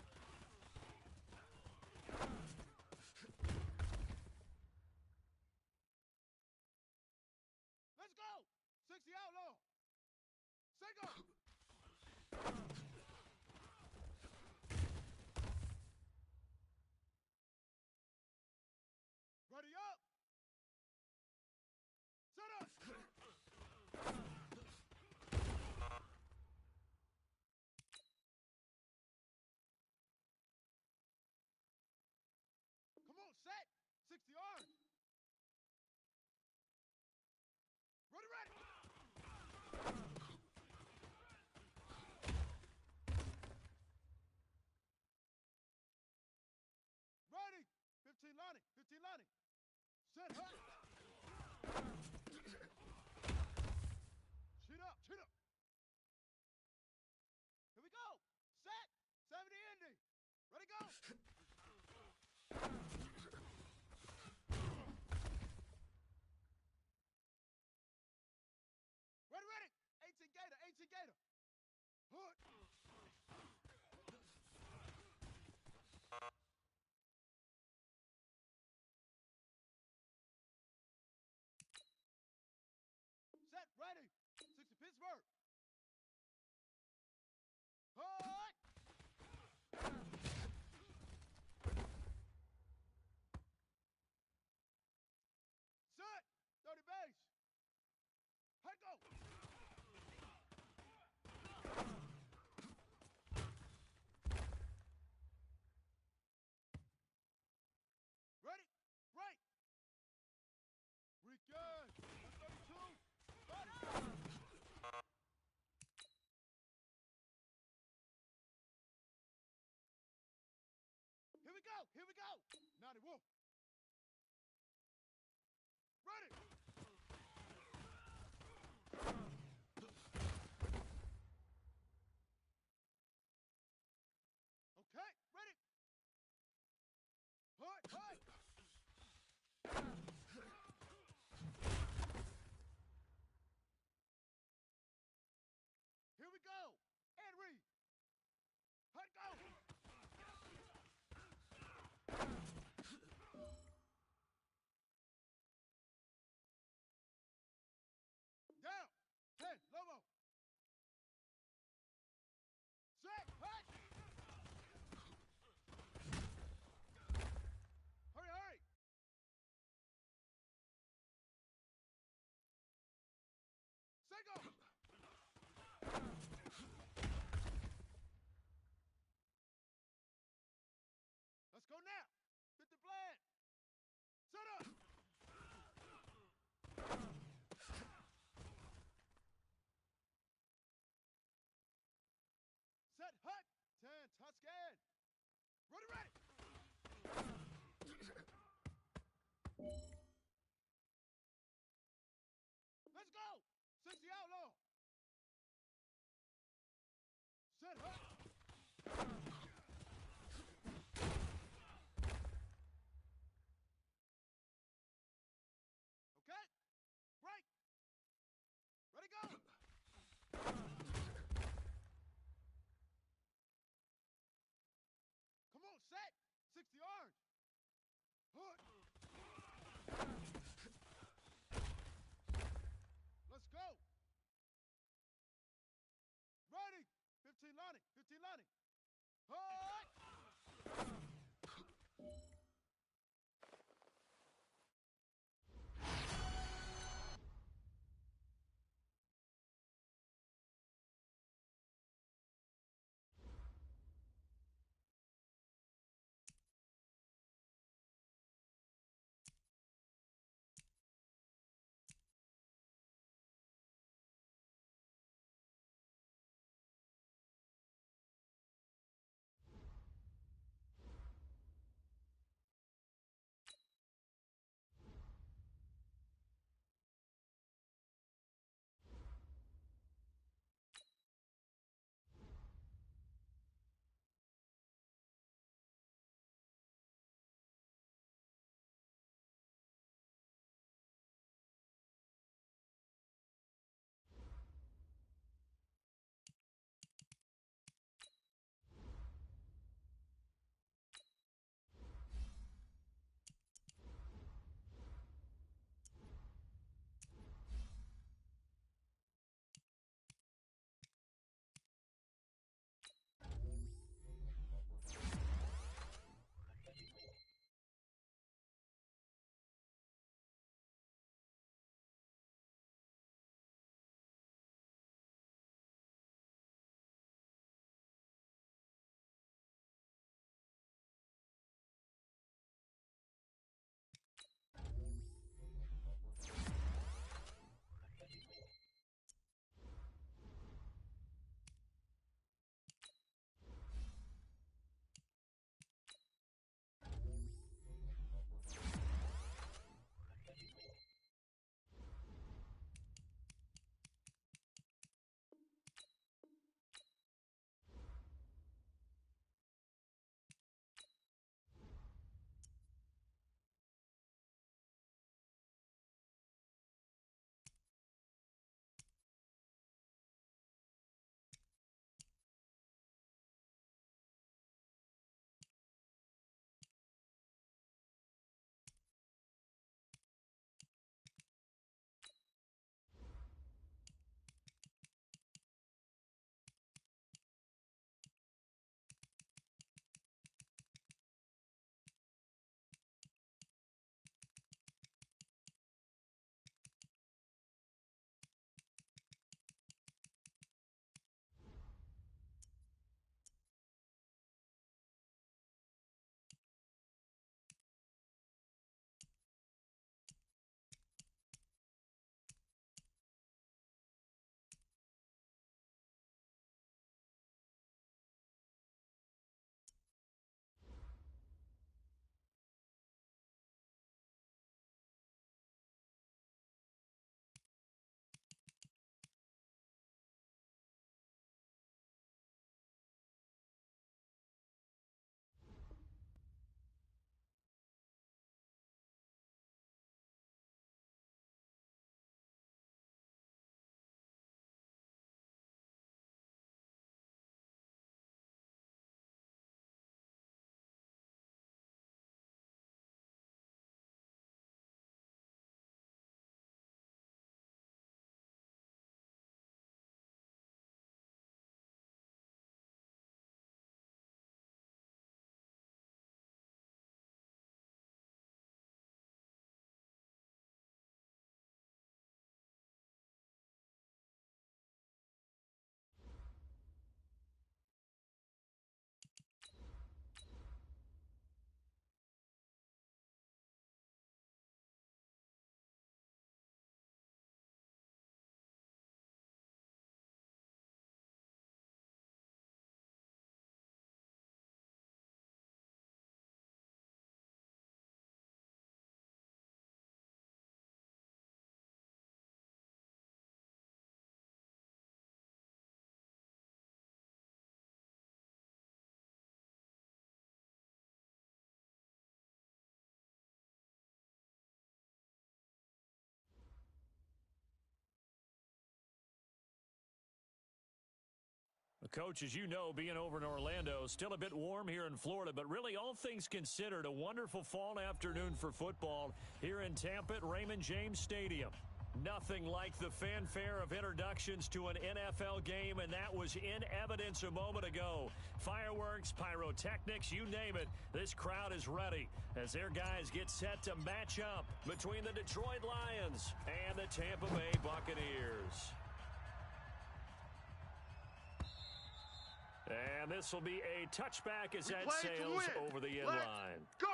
Let's go. 60 outlaw. Single. Ready up. Set up. Come on, set. 60 arms. Ready, ready. Ready. 15 Lonnie. 15 Lonnie. Set hut. Cheat up. Cheat up. Here we go. Set. 70 Indy. Ready, go. Ready, ready. 18 Gator. 18 Gator. Hood. Set, ready. 60 Pittsburgh. Hut. Set. 30 base. Hut go. Ready. Right. Weekend. 32. Here we go. Here we go. Naughty Wolf. Ready. Okay. Ready. Hut. Hut. Here we go. And read. Hut go. Down. 10. Lomo. Set. Hut. Hurry, hurry. Single. Let's go now. 50 flat. Set up. Set hut. 10 Tuscan. Ready, ready. Let's go. 60 outlaw. Set hut. Okay. Break. Ready, go. Come on, set. 60 orange. Hood. Let's go. Ready. 15 Lonnie. 15 Lonnie. Hut. Coach, as you know, being over in Orlando, still a bit warm here in Florida, but really all things considered, a wonderful fall afternoon for football here in Tampa at Raymond James Stadium. Nothing like the fanfare of introductions to an NFL game, and that was in evidence a moment ago. Fireworks, pyrotechnics, you name it, this crowd is ready as their guys get set to match up between the Detroit Lions and the Tampa Bay Buccaneers. And this will be a touchback as that sails over the end line. Go!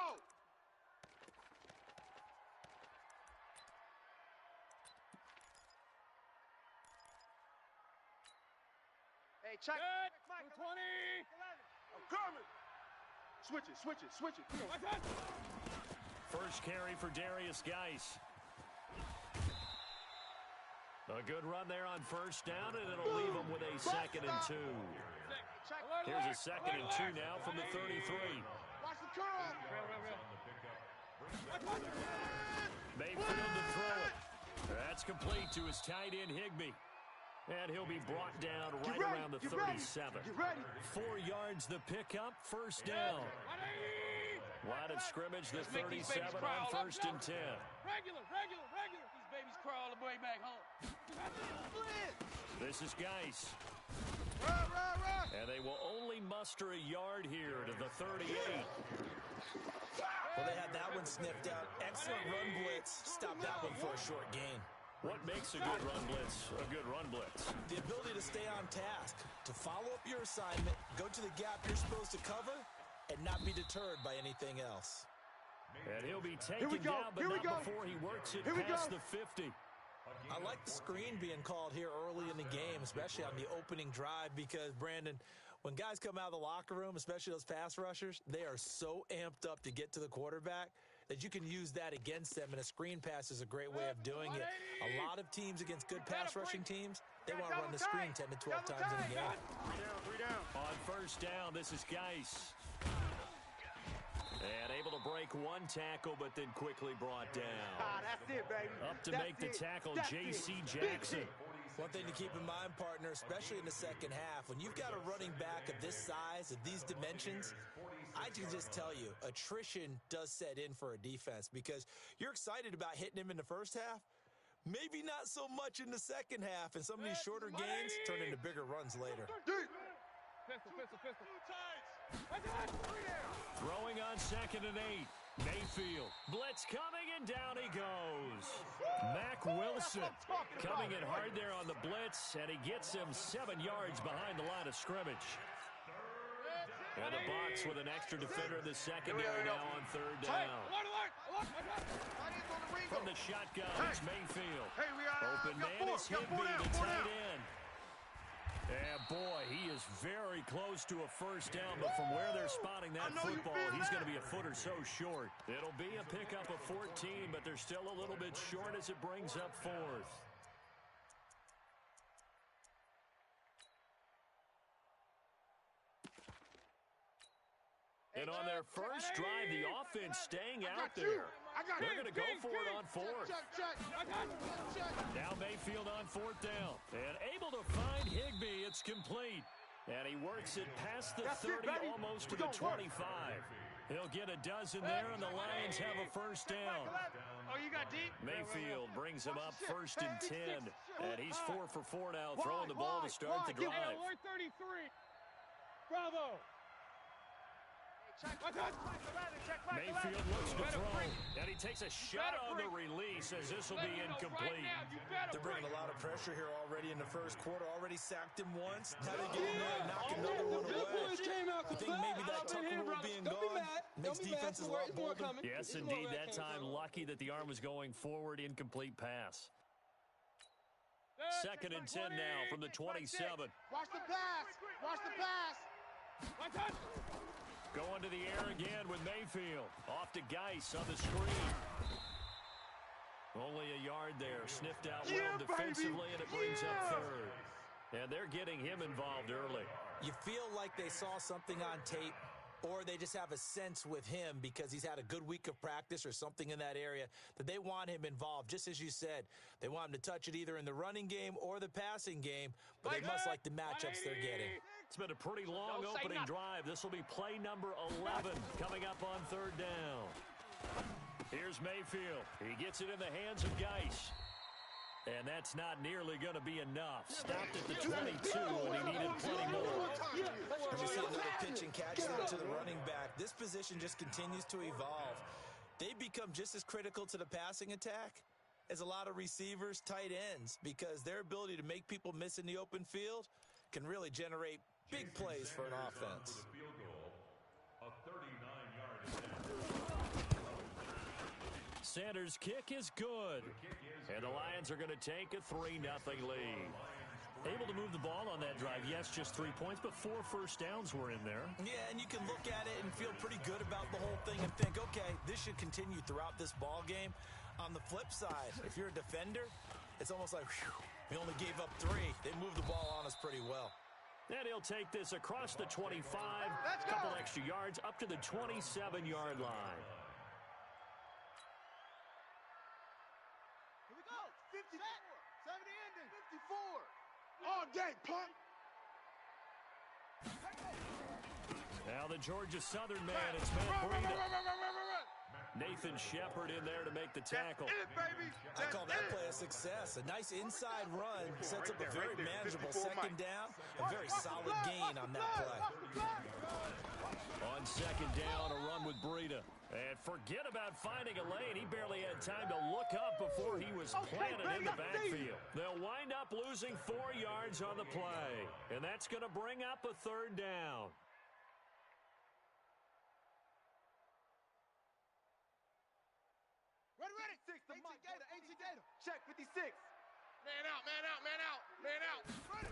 Hey, check. 20. I'm coming. Switch it. First carry for Darius Geis. A good run there on first down, and it'll leave him with a 2nd and 2. Here's a 2nd and 2 now from the 33. Watch the curl. Mayfield to throw it. That's complete to his tight end, Higbee. And he'll be brought down right around the 37. 4 yards the pickup, first down. Line of scrimmage, the 37 on 1st and 10. Regular. These babies crawl all the way back home. This is Geis. And they will only muster a yard here to the 38. Well, they had that one sniffed out. Excellent run blitz. Stop that one for a short gain. What makes a good run blitz a good run blitz? The ability to stay on task, to follow up your assignment, go to the gap you're supposed to cover, and not be deterred by anything else. And he'll be taken down, but not before he works it past the 50. I like the screen being called here early in the game, especially on the opening drive, because, Brandon, when guys come out of the locker room, especially those pass rushers, they are so amped up to get to the quarterback that you can use that against them, and a screen pass is a great way of doing it. A lot of teams against good pass rushing teams, they want to run the screen 10 to 12 times in a game. 3 down. On first down, this is Geis. And able to break one tackle, but then quickly brought down. That's it, baby. Up to make the tackle, J.C. Jackson. One thing to keep in mind, partner, especially in the second half, when you've got a running back of this size, of these dimensions, I can just tell you, attrition does set in for a defense, because you're excited about hitting him in the first half, maybe not so much in the second half, and some of these shorter gains turn into bigger runs later. Pistol. Throwing on 2nd and 8. Mayfield. Blitz coming, and down he goes. Mack Wilson coming in hard there on the blitz, and he gets him 7 yards behind the line of scrimmage. And the box with an extra defender in the secondary now on 3rd down. From the shotgun, it's Mayfield. Open man is Higbee, the tight end. And boy, he is very close to a first down, but from where they're spotting that football, he's going to be a foot or so short. It'll be a pickup of 14, but they're still a little bit short as it brings up 4th. And on their first drive, the offense staying out there. They're going to go for it on 4th. Now Mayfield on 4th down. And able to find Higbee. It's complete. And he works it past the 30, almost to the 25. He'll get a dozen there, and the Lions have a first down. Oh, you got deep? Mayfield brings him up 1st and 10. And he's 4 for 4 now, throwing the ball to start the drive. 33. Bravo. Mayfield looks to throw, and he takes a shot on the release as this will be incomplete. They're bringing a lot of pressure here already in the first quarter. Already sacked him once. Now they get in there and knock another one away. I think maybe that Tucker rule being gone makes defenses a lot bolder. Yes, indeed. That time, lucky that the arm was going forward. Incomplete pass. 2nd and 10 now from the 27. Watch the pass. Going to the air again with Mayfield. Off to Geis on the screen. Only a yard there. Sniffed out well defensively, and it brings up 3rd. And they're getting him involved early. You feel like they saw something on tape, or they just have a sense with him because he's had a good week of practice or something in that area that they want him involved. Just as you said, they want him to touch it either in the running game or the passing game, but they must like the matchups they're getting. It's been a pretty long opening drive. This will be play number 11 coming up on third down. Here's Mayfield. He gets it in the hands of Geis. And that's not nearly going to be enough. Stopped at the 22, and he needed plenty more. And we see another pitch and catch there to the running back. This position just continues to evolve. They become just as critical to the passing attack as a lot of receivers, tight ends, because their ability to make people miss in the open field can really generate big plays for an offense. Sanders' kick is good. And the Lions are going to take a 3-0 lead. Able to move the ball on that drive. Yes, just 3 points, but 4 first downs were in there. Yeah, and you can look at it and feel pretty good about the whole thing and think, okay, this should continue throughout this ball game. On the flip side, if you're a defender, it's almost like, whew, we only gave up 3. They moved the ball on us pretty well. And he'll take this across the 25, a couple extra yards, up to the 27-yard line. Here we go. 54. 70 ending. 54. All day, punt. Now the Georgia Southern man, it's Matt Breida. Nathan Shepard in there to make the tackle. I call that play a success. A nice inside run sets up a very manageable second down. A very solid gain on that play. On second down, a run with Breida. And forget about finding a lane. He barely had time to look up before he was planted in the backfield. They'll wind up losing 4 yards on the play. And that's going to bring up a third down. Ready. 6 to Mike Gator. AC Gator. Check 56. Man out, man out, man out, man out. Ready.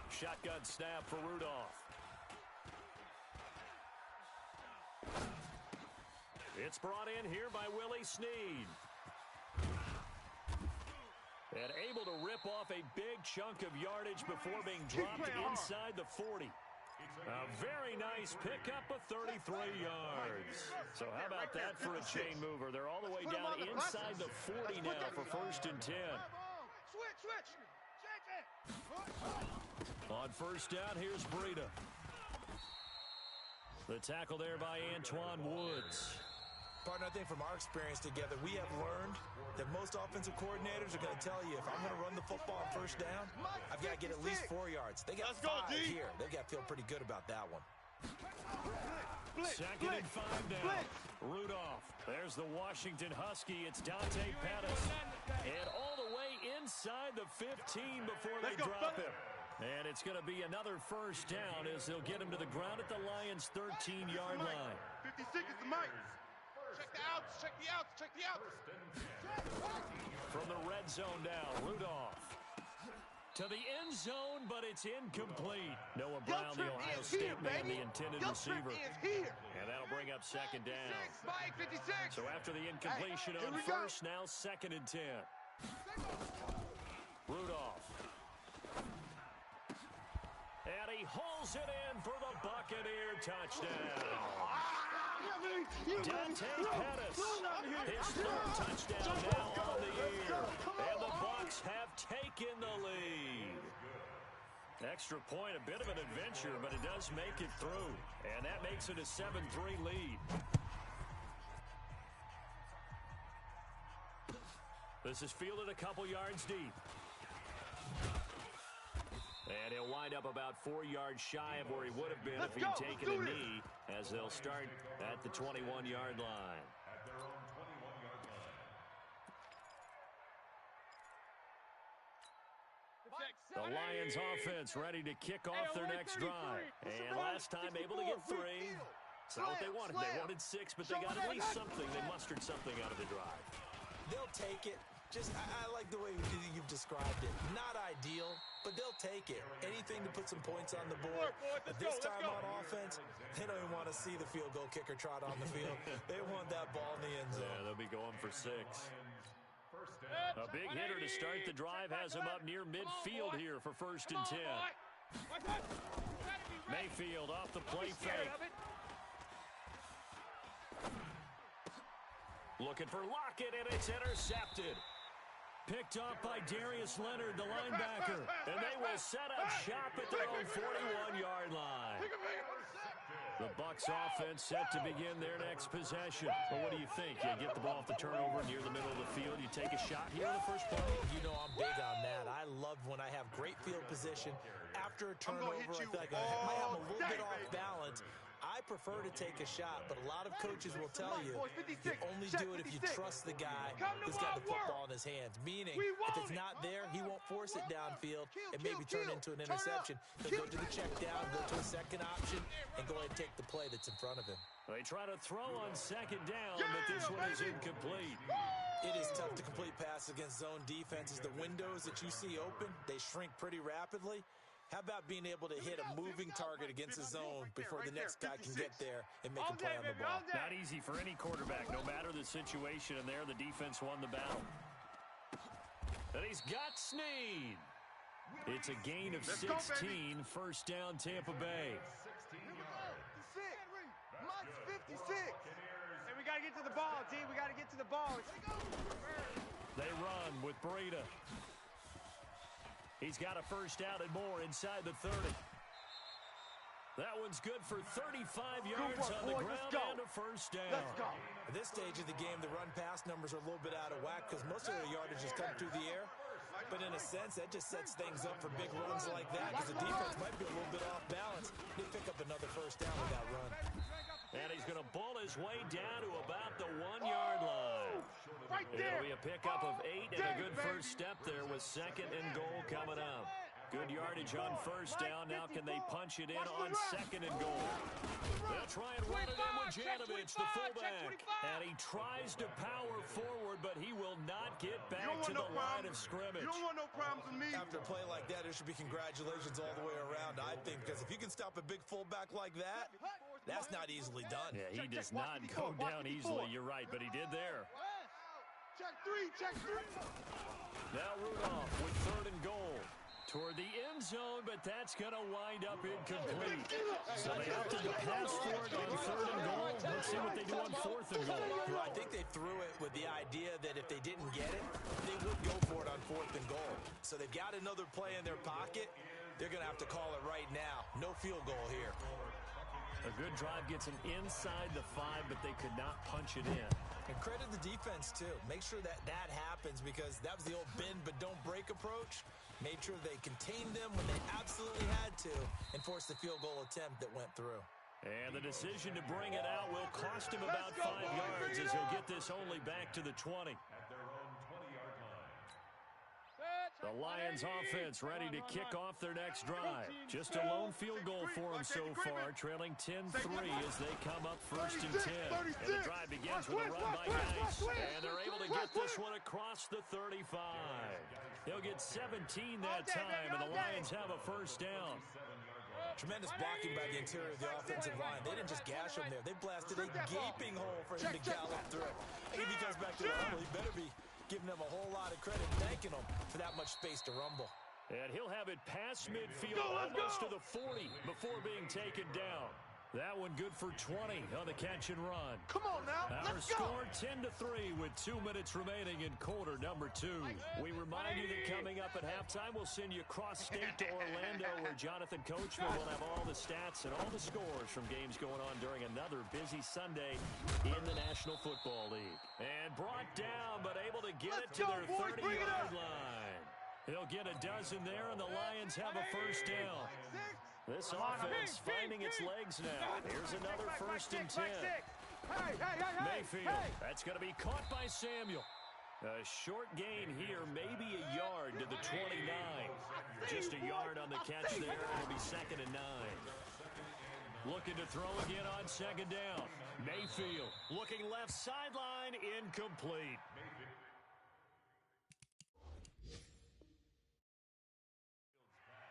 Shotgun snap for Rudolph. It's brought in here by Willie Snead. And able to rip off a big chunk of yardage before being dropped inside the 40. A very nice pickup of 33 yards. So how about that for a chain mover? They're all the way down inside the 40 now for 1st and 10. Switch. On first down, here's Breida. The tackle there by Antoine Woods. Partner, I think from our experience together, we have learned that most offensive coordinators are going to tell you, if I'm going to run the football on first down, I've got to get at least 4 yards. They got 5 here. They've got to feel pretty good about that one. Second and 5 down. Rudolph. There's the Washington Husky. It's Dante Pettis. And all the way inside the 15 before they drop him. And it's going to be another first down as they'll get him to the ground at the Lions' 13-yard line. 56 is the mic. Check the outs. From the red zone now, Rudolph. To the end zone, but it's incomplete. Noah Brown, the Ohio State man, the intended receiver. And that'll bring up second down. Mike 56. So after the incompletion on first, now 2nd and 10. Rudolph. And he hauls it in for the Buccaneer touchdown. Dante Pettis, his 3rd touchdown now on the year. And the Bucs have taken the lead. Extra point, a bit of an adventure, but it does make it through. And that makes it a 7-3 lead. This is fielded a couple yards deep. And he'll wind up about 4 yards shy of where he would have been if he'd taken a knee, as they'll start at the 21-yard line. At their own 21-yard line. The Lions offense ready to kick off their next drive. And last time able to get 3. It's not what they wanted. They wanted 6, but they got at least something. They mustered something out of the drive. They'll take it. I like the way you've described it. Not ideal, but they'll take it. Anything to put some points on the board. But this time on offense, they don't even want to see the field goal kicker trot on the field. They want that ball in the end zone. Yeah, they'll be going for 6. A big hitter to start the drive has him up near midfield here for 1st and 10. Mayfield off the play fake. Looking for Lockett, and it's intercepted. Picked off by Darius Leonard, the linebacker. And they will set up shop at their own 41-yard line. The Bucs offense set to begin their next possession. Well, what do you think? You get the ball off the turnover near the middle of the field. You take a shot here in the first play? You know I'm big on that. I love when I have great field position. After a turnover, I feel like I might have a little bit off balance. I prefer to take a shot, but a lot of coaches will tell you only do it if you trust the guy who's got the football in his hands. Meaning, if it's not there, he won't force it downfield and maybe turn into an interception. He'll go to the check down, go to a second option, and go ahead and take the play that's in front of him. They try to throw on second down, but this one is incomplete. It is tough to complete passes against zone defenses. The windows that you see open, they shrink pretty rapidly. How about being able to hit a moving target against a zone before the next guy can get there and make a play on the ball? Not easy for any quarterback. No matter the situation in there, the defense won the battle. And he's got Snead. It's a gain of 16, first down Tampa Bay. 56. Hey, we got to get to the ball, D. We got to get to the ball. They run with Breida. He's got a first down and more inside the 30. That one's good for 35 yards on the ground and a first down. Let's go. At this stage of the game, the run-pass numbers are a little bit out of whack because most of their yardage has come through the air. But in a sense, that just sets things up for big runs like that because the defense might be a little bit off balance. They pick up another first down with that run. And he's going to bull his way down to about the 1-yard line. Right there. It'll be a pickup of 8 and a good first step there with second and goal coming up. Good yardage on first down. Now can they punch it in on second and goal? They'll try and run it in with Janovich, the fullback. And he tries to power forward, but he will not get back to the line of scrimmage. You don't want no problems with me. After a play like that, there should be congratulations all the way around, I think, because if you can stop a big fullback like that, that's not easily done. Yeah, he does not go down easily. You're right, but he did there. Check three. Now Rudolph with third and goal. Toward the end zone, but that's going to wind up incomplete. So they opted to pass for it on third and goal. Let's see what they do on fourth and goal. Well, I think they threw it with the idea that if they didn't get it, they would go for it on fourth and goal. So they've got another play in their pocket. They're going to have to call it right now. No field goal here. A good drive gets them inside the 5, but they could not punch it in. And credit the defense, too. Make sure that happens because that was the old bend but don't break approach. Made sure they contained them when they absolutely had to and forced the field goal attempt that went through. And the decision to bring it out will cost him about 5 yards as he'll get this only back to the 20. At their own 20-yard line. The Lions offense ready to kick off their next drive. Just a lone field goal for them so far, trailing 10-3 as they come up first and 10. And the drive begins with a run by Geis. And they're able to get this one across the 35. They'll get 17 that time, and the Lions have a first down. Tremendous blocking by the interior of the offensive line. They didn't just gash him there. They blasted a gaping hole for him to gallop through. And if he comes back to the rumble, he better be giving them a whole lot of credit, thanking them for that much space to rumble. And he'll have it past midfield, almost to the 40 before being taken down. That one good for 20 on the catch and run. Come on now, Our let's go. score 10-3 with 2 minutes remaining in quarter number 2. We remind you that coming up at halftime, we'll send you cross-state to Orlando, where Jonathan Coachman will have all the stats and all the scores from games going on during another busy Sunday in the National Football League. And brought down, but able to get it to their 30-yard line. He'll get a dozen there, and the Lions have a first down. This offense finding its legs now. Here's another first and 10. Mayfield, that's going to be caught by Samuel. A short gain here, maybe a yard to the 29. Just a yard on the catch there. It'll be second and 9. Looking to throw again on second down. Mayfield looking left sideline, incomplete.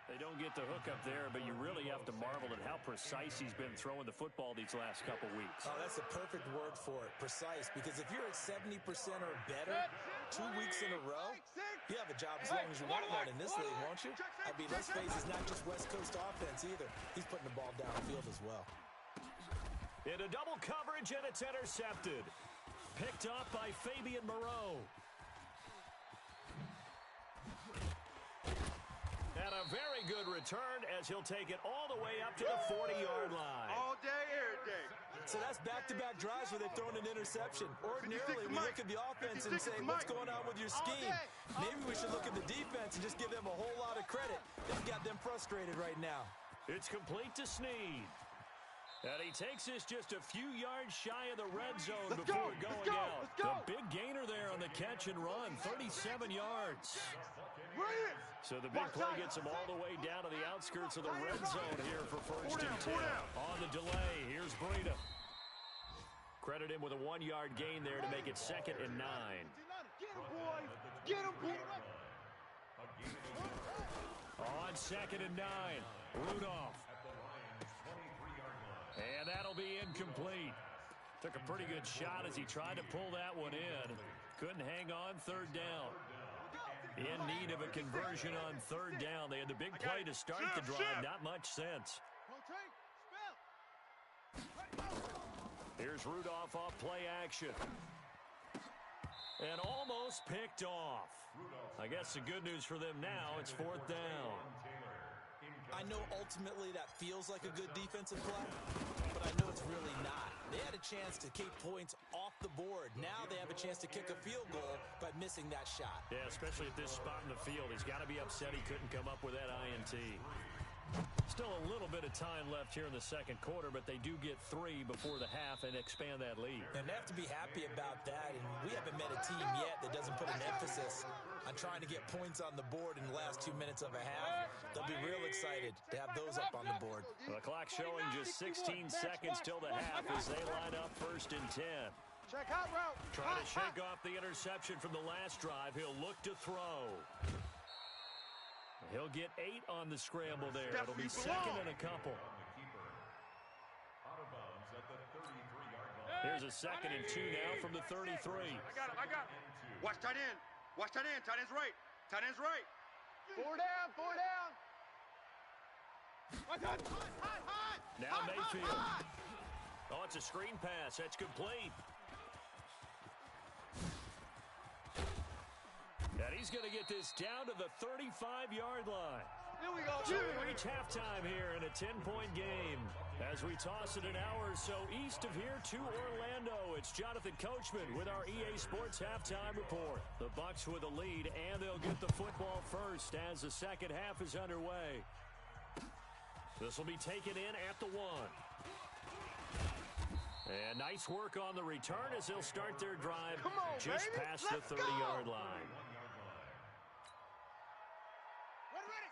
They don't get the hook up there, but you really have to marvel at how precise he's been throwing the football these last couple weeks. Oh, that's a perfect word for it, precise, because if you're at 70% or better 2 weeks in a row, you have a job as long as you want one in this league, won't you? I mean, let's face it, it's not just West Coast offense either. He's putting the ball downfield as well. Into double coverage, and it's intercepted. Picked up by Fabian Moreau. And a very good return as he'll take it all the way up to the 40-yard line. All day, every day. So that's back-to-back drives where they've thrown an interception. Ordinarily, we look at the offense and say, what's going on with your scheme? Maybe we should look at the defense and just give them a whole lot of credit. They've got them frustrated right now. It's complete to Snead. And he takes this just a few yards shy of the red zone before going out. The big gainer there on the catch and run, 37 yards. So the big play gets him all the way down to the outskirts of the red zone here for 1st and 10. On the delay, here's Breida. Credit him with a 1-yard gain there to make it 2nd and 9. Get him, boy. Get him, boy. On 2nd and 9, Rudolph. And that'll be incomplete. Took a pretty good shot as he tried to pull that one in. Couldn't hang on 3rd down. In need of a conversion on 3rd down. They had the big play to start the drive. Not much sense. Here's Rudolph off play action. And almost picked off. I guess the good news for them now, it's 4th down. I know ultimately that feels like a good defensive play, but I know it's really not. They had a chance to keep points off the board. Now they have a chance to kick a field goal by missing that shot. Yeah, especially at this spot in the field. He's got to be upset he couldn't come up with that INT. Still a little bit of time left here in the 2nd quarter, but they do get 3 before the half and expand that lead. And they have to be happy about that, and we haven't met a team yet that doesn't put an emphasis on trying to get points on the board in the last 2 minutes of a half. They'll be real excited to have those up on the board. The clock showing just 16 seconds till the half as they line up 1st and 10. Check out route. Trying to shake off the interception from the last drive. He'll look to throw. He'll get 8 on the scramble there. It'll be 2nd and a couple. Here's a 2nd and 2 now from the 33. I got it. Watch tight end. Watch tight end. Tight end's right. Tight end's right. 4 down. 4 down. Hot. Now Mayfield. Oh, it's a screen pass. That's complete. And he's going to get this down to the 35-yard line. Here we go. So we reach halftime here in a 10-point game. As we toss it an hour or so east of here to Orlando, it's Jonathan Coachman with our EA Sports Halftime Report. The Bucs with a lead, and they'll get the football first as the second half is underway. This will be taken in at the 1. And nice work on the return as they'll start their drive just past the 30-yard line.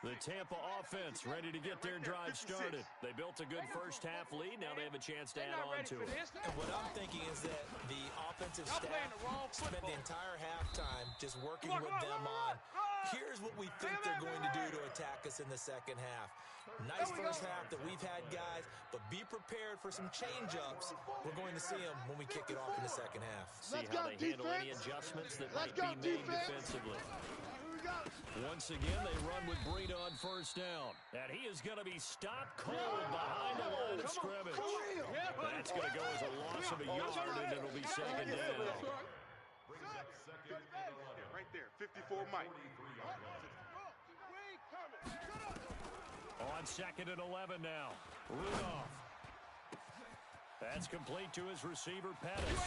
The Tampa offense ready to get their drive started. They built a good first half lead. Now they have a chance to add on to it. And what I'm thinking is that the offensive staff spent the entire halftime just working with them on, here's what we think they're going to do to attack us in the second half. Nice first half that we've had, guys, but be prepared for some change-ups. We're going to see them when we kick it off in the second half. See how they handle any adjustments that might be made defensively. Once again, they run with Breida on 1st down. And he is going to be stopped cold behind the line of scrimmage. That's going to go as a loss of a yard, and it'll be 2nd down. Right there, 54 Mike. On 2nd and 11 now. Rudolph. That's complete to his receiver, Pettis.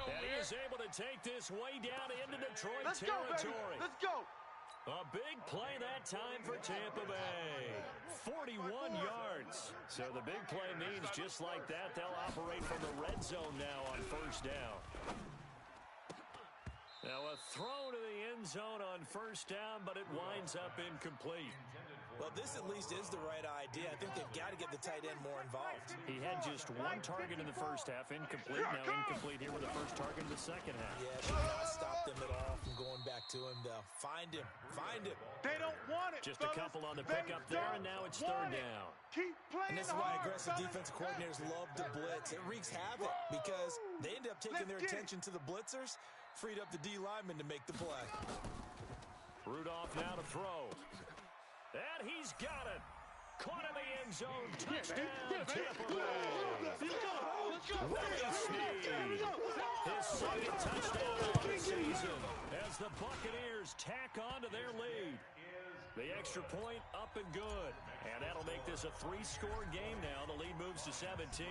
And he is able to take this way down into Detroit territory. Let's go. A big play that time for Tampa Bay. 41 yards. So the big play means just like that, they'll operate from the red zone now on 1st down. Now a throw to the end zone on 1st down, but it winds up incomplete. Well, this at least is the right idea. I think they've got to get the tight end more involved. He had just 1 target in the first half, incomplete. Now incomplete here with the first target in the second half. Yeah, should not stop them at all from going back to him, though. Find him. They don't want it, Just a couple on the pickup there, and now it's 3rd down. Keep playing. And this is why aggressive defensive coordinators love to blitz. It wreaks havoc because they end up taking their attention to the blitzers, freed up the D lineman to make the play. Rudolph now to throw. And he's got it. Caught in the end zone. Touchdown, Tampa Bay. Willie Snead. His 2nd touchdown of the season as the Buccaneers tack on to their lead. The extra point up and good. And that'll make this a 3-score game now. The lead moves to 17.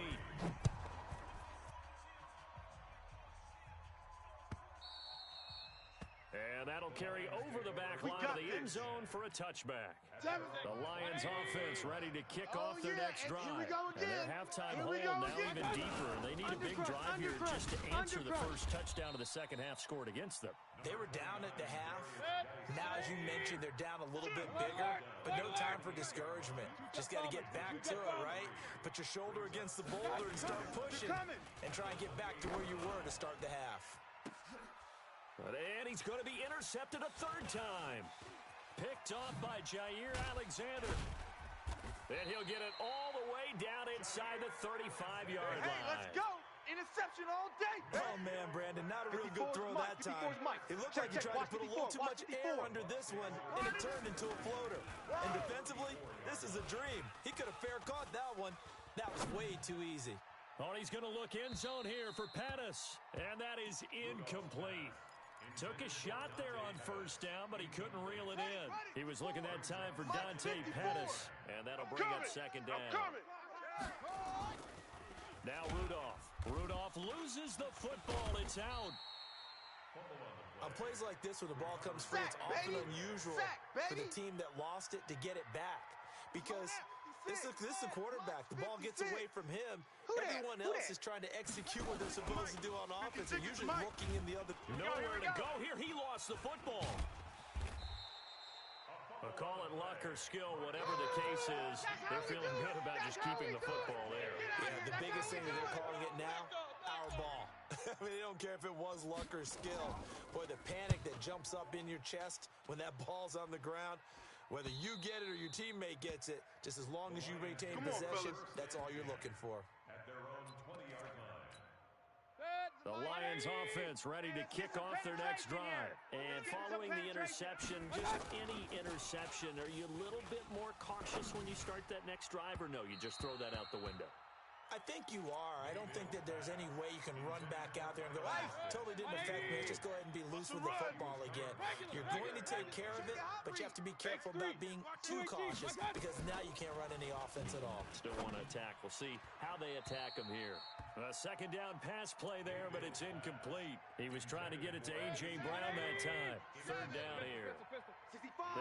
And that'll carry over the back line of the end zone for a touchback. The Lions offense ready to kick off their next drive. And their halftime hole now even deeper. They need a big drive here just to answer the first touchdown of the second half scored against them. They were down at the half. Now, as you mentioned, they're down a little bit bigger, but no time for discouragement. Just got to get back to it, right? Put your shoulder against the boulder and start pushing and try and get back to where you were to start the half. And he's going to be intercepted a third time. Picked off by Jair Alexander. And he'll get it all the way down inside the 35-yard line. Hey, let's go. Interception all day. Oh, man, Brandon, not a real good throw that time. It looked like he tried to put a little too much air under this one, and it turned into a floater. And defensively, this is a dream. He could have fair caught that one. That was way too easy. Oh, he's going to look end zone here for Pettis. And that is incomplete. Took a shot there on first down, but he couldn't reel it in. He was looking that time for Dante Pettis, and that'll bring up second down. Now Rudolph. Rudolph loses the football. It's out. On plays like this, when the ball comes free, it's often unusual for the team that lost it to get it back. Because this is the quarterback. The ball gets away from him. Everyone else is trying to execute what they're supposed to do on offense. They're usually looking in the other. Nowhere to go here. He lost the football. But call it luck or skill, whatever the case is, they're feeling good about just keeping the football there. Yeah, the biggest thing that they're calling it now, our ball. I mean, they don't care if it was luck or skill. Boy, the panic that jumps up in your chest when that ball's on the ground, whether you get it or your teammate gets it, just as long as you maintain possession, that's all you're looking for. At their own 20-yard line. The Lions offense ready to kick off their next drive. And following the interception, just any interception, are you a little bit more cautious when you start that next drive, or no, you just throw that out the window? I think you are. I don't think that there's any way you can run back out there and go, totally didn't affect me. Let's just go ahead and be loose with the football again. You're going to take care of it, but you have to be careful about being too cautious because now you can't run any offense at all. Still want to attack. We'll see how they attack him here. A second down pass play there, but it's incomplete. He was trying to get it to A.J. Brown that time. Third down here.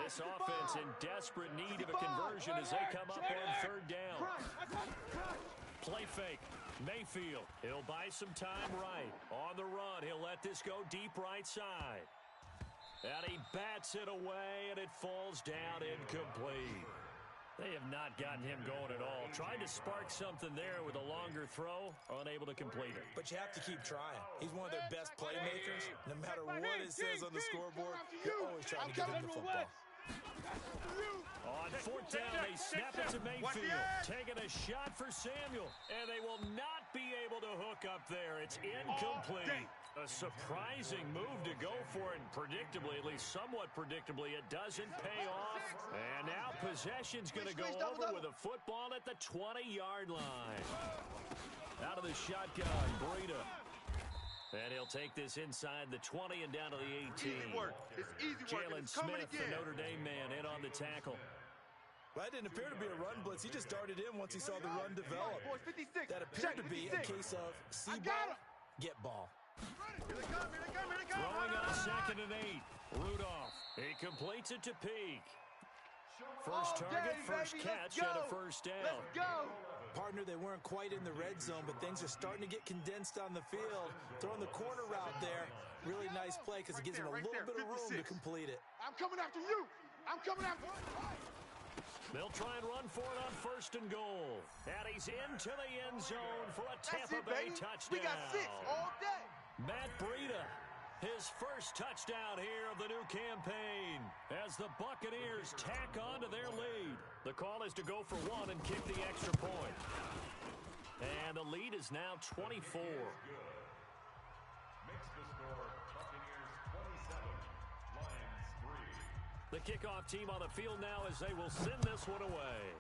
This offense in desperate need of a conversion as they come up on third down. Play fake. Mayfield. He'll buy some time right. On the run, he'll let this go deep right side. And he bats it away, and it falls down incomplete. They have not gotten him going at all. Tried to spark something there with a longer throw, unable to complete it. But you have to keep trying. He's one of their best playmakers. No matter what it says on the scoreboard, you're always trying to get him the football. On fourth down, they snap it to Mayfield. Taking a shot for Samuel. And they will not be able to hook up there. It's incomplete. A surprising move to go for it. Predictably, at least somewhat predictably, it doesn't pay off. And now possession's going to go over with a football at the 20-yard line. Out of the shotgun, Breida. And he'll take this inside the 20 and down to the 18. Easy work. It's easy work. Jalen Smith, the Notre Dame man, in on the tackle. Well, that didn't appear to be a run blitz. He just darted in once he saw the run develop. That appeared to be a case of see ball, get ball. Throwing on second and 8. Rudolph. He completes it to Peak. First target, first catch, and a first down. Let's go. Partner, they weren't quite in the red zone, but things are starting to get condensed on the field. Throwing the corner route there, really nice play because it gives him a little bit of room to complete it. I'm coming after you. I'm coming after you. They'll try and run for it on first and goal. And he's into the end zone for a Tampa Bay touchdown. We got 6 all day. Matt Breida, his first touchdown here of the new campaign as the Buccaneers tack on to their lead. The call is to go for 1 and kick the extra point. And the lead is now 24. Makes the score Buccaneers 27, Lions 3. The kickoff team on the field now as they will send this one away.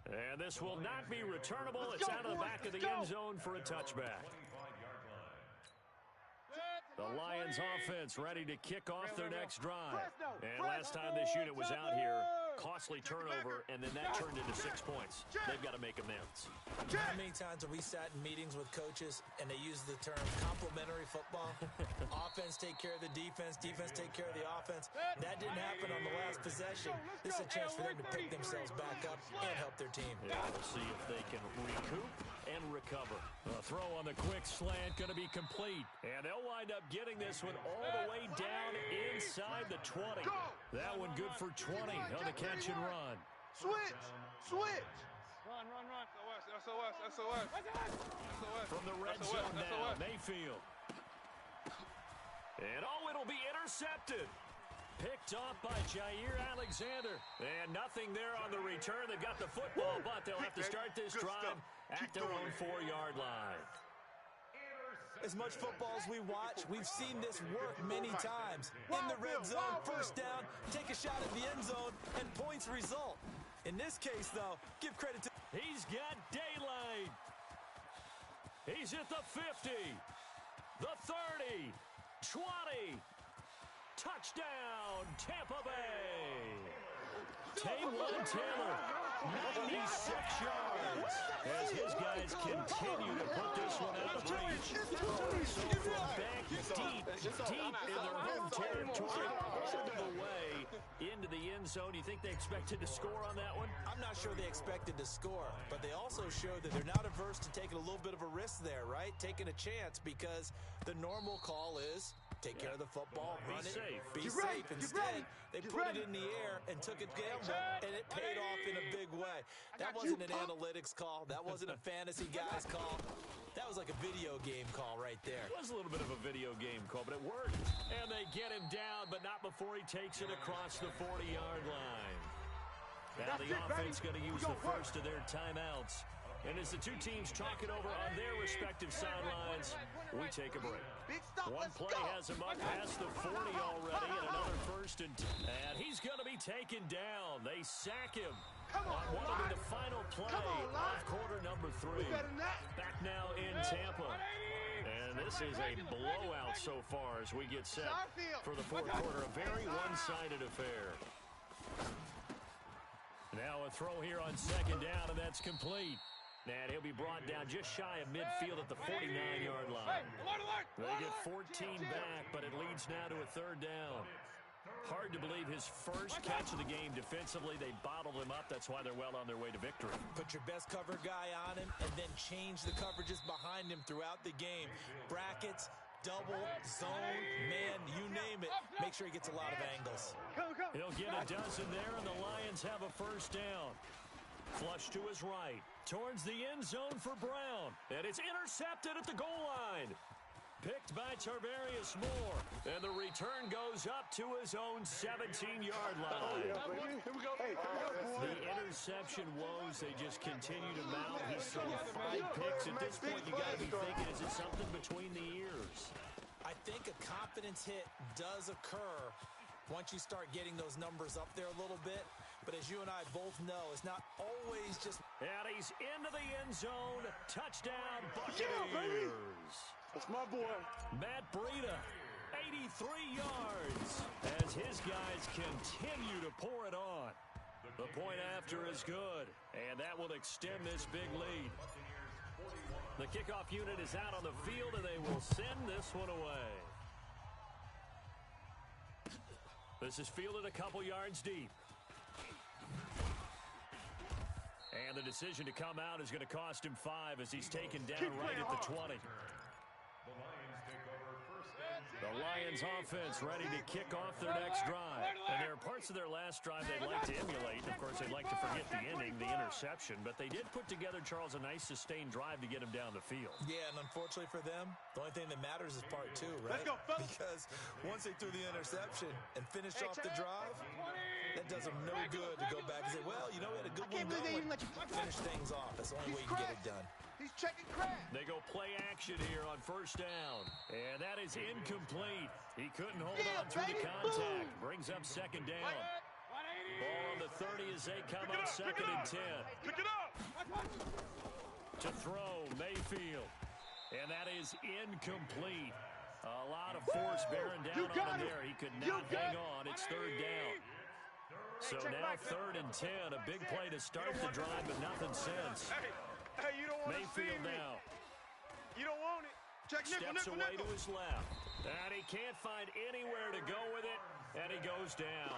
And this will not be returnable. It's out of the back of the end zone for a touchback. 25-yard line. The Lions offense ready to kick off their next drive. And last time this unit was out here, costly turnover, and then that turned into 6 points. They've got to make amends. How many times have we sat in meetings with coaches and they use the term complementary football? Offense take care of the defense, defense take care of the offense. That didn't happen on the last possession. This is a chance for them to pick themselves back up and help their team. Yeah, we'll see if they can recoup and recover. The throw on the quick slant going to be complete. And they'll wind up getting this one all the way down inside the 20. That one good for 20 on the catch and run. Switch! Switch! Run. SOS. From the red zone now, Mayfield. And it'll be intercepted. Picked off by Jair Alexander. And nothing there on the return. They've got the football, but they'll have to start this drive at their own 4-yard line. As much football as we watch, we've seen this work many times. In the red zone, first down, take a shot at the end zone, and points result. In this case, though, give credit to... He's got daylight. He's at the 50, the 30, 20. Touchdown, Tampa Bay. Taylor Taylor, 96 yards. As his guys continue to put this one out of reach. So from back deep in their home territory, all the way into the end zone. You think they expected to score on that one? I'm not sure they expected to score, but they also showed that they're not averse to taking a little bit of a risk there, right? Taking a chance, because the normal call is take care of the football, run it, be safe. Instead, they put it in the air and took a gamble, and it paid off in a big way. That wasn't an analytics call. That wasn't a fantasy guy's call. That was like a video game call right there. It was a little bit of a video game call, but it worked. And they get him down, but not before he takes it across the 40-yard line. Now the offense going to use the first of their timeouts. And as the two teams talk it over on their respective sidelines, we take a break. One play has him up past the 40 already, and another first and he's going to be taken down. They sack him on what will be the final play of quarter number 3. Back now in Tampa. And this is a blowout so far as we get set for the fourth quarter. A very one-sided affair. Now a throw here on second down, and that's complete. And he'll be brought down just shy of midfield at the 49-yard line. They get 14 back, but it leads now to a third down. Hard to believe his first catch of the game defensively. They bottled him up. That's why they're well on their way to victory. Put your best cover guy on him and then change the coverages behind him throughout the game. Brackets, double, zone, man, you name it. Make sure he gets a lot of angles. He'll get a dozen there, and the Lions have a first down. Flush to his right, towards the end zone for Brown. And it's intercepted at the goal line. Picked by Tarvarius Moore. And the return goes up to his own 17-yard line. The interception woes, they just continue to mount. He's thrown 5 picks. At this point, you got to be thinking, is it something between the ears? I think a confidence hit does occur once you start getting those numbers up there a little bit. But as you and I both know, it's not always just... And he's into the end zone. Touchdown, Buccaneers. That's my boy. Matt Breida, 83 yards. As his guys continue to pour it on. The point after is good. And that will extend this big lead. The kickoff unit is out on the field, and they will send this one away. This is fielded a couple yards deep. And the decision to come out is going to cost him 5 as he's taken down right at the 20. The Lions offense ready to kick off their next drive. And there are parts of their last drive they'd like to emulate. Of course, they'd like to forget the ending, the interception. But they did put together, Charles, a nice sustained drive to get him down the field. Yeah, and unfortunately for them, the only thing that matters is part 2, right? Let's go, fellas. Because once they threw the interception and finished off the drive, that does them no good to go back and say, well, you know, we had a good one going. Finish things off. That's the only way you can get it done. He's checking crap. They go play action here on first down. And that is incomplete. He couldn't hold on through the contact. Brings up second down. Ball on the 30 as they come up second and 10. Pick it up. To throw, Mayfield. And that is incomplete. A lot of force bearing down on him there. He could not hang on. It's third down. So now 3rd and 10. A big play to start the drive, but nothing since. Hey, you don't want to see Mayfield me. now. You don't want it. Check Steps away to his left. And he can't find anywhere to go with it. And he goes down.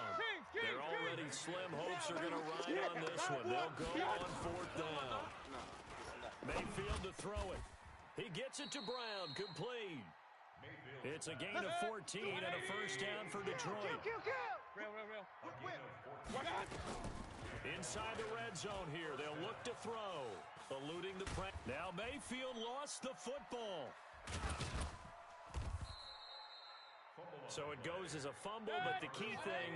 They're already slim hopes are going to ride on this one. They'll go on 4th down. Mayfield to throw it. He gets it to Brown. Complete. It's a gain of 14 and a first down for Detroit. Real. Inside the red zone here. They'll look to throw. Eluding the press. Now Mayfield lost the football. So it goes as a fumble, but the key thing,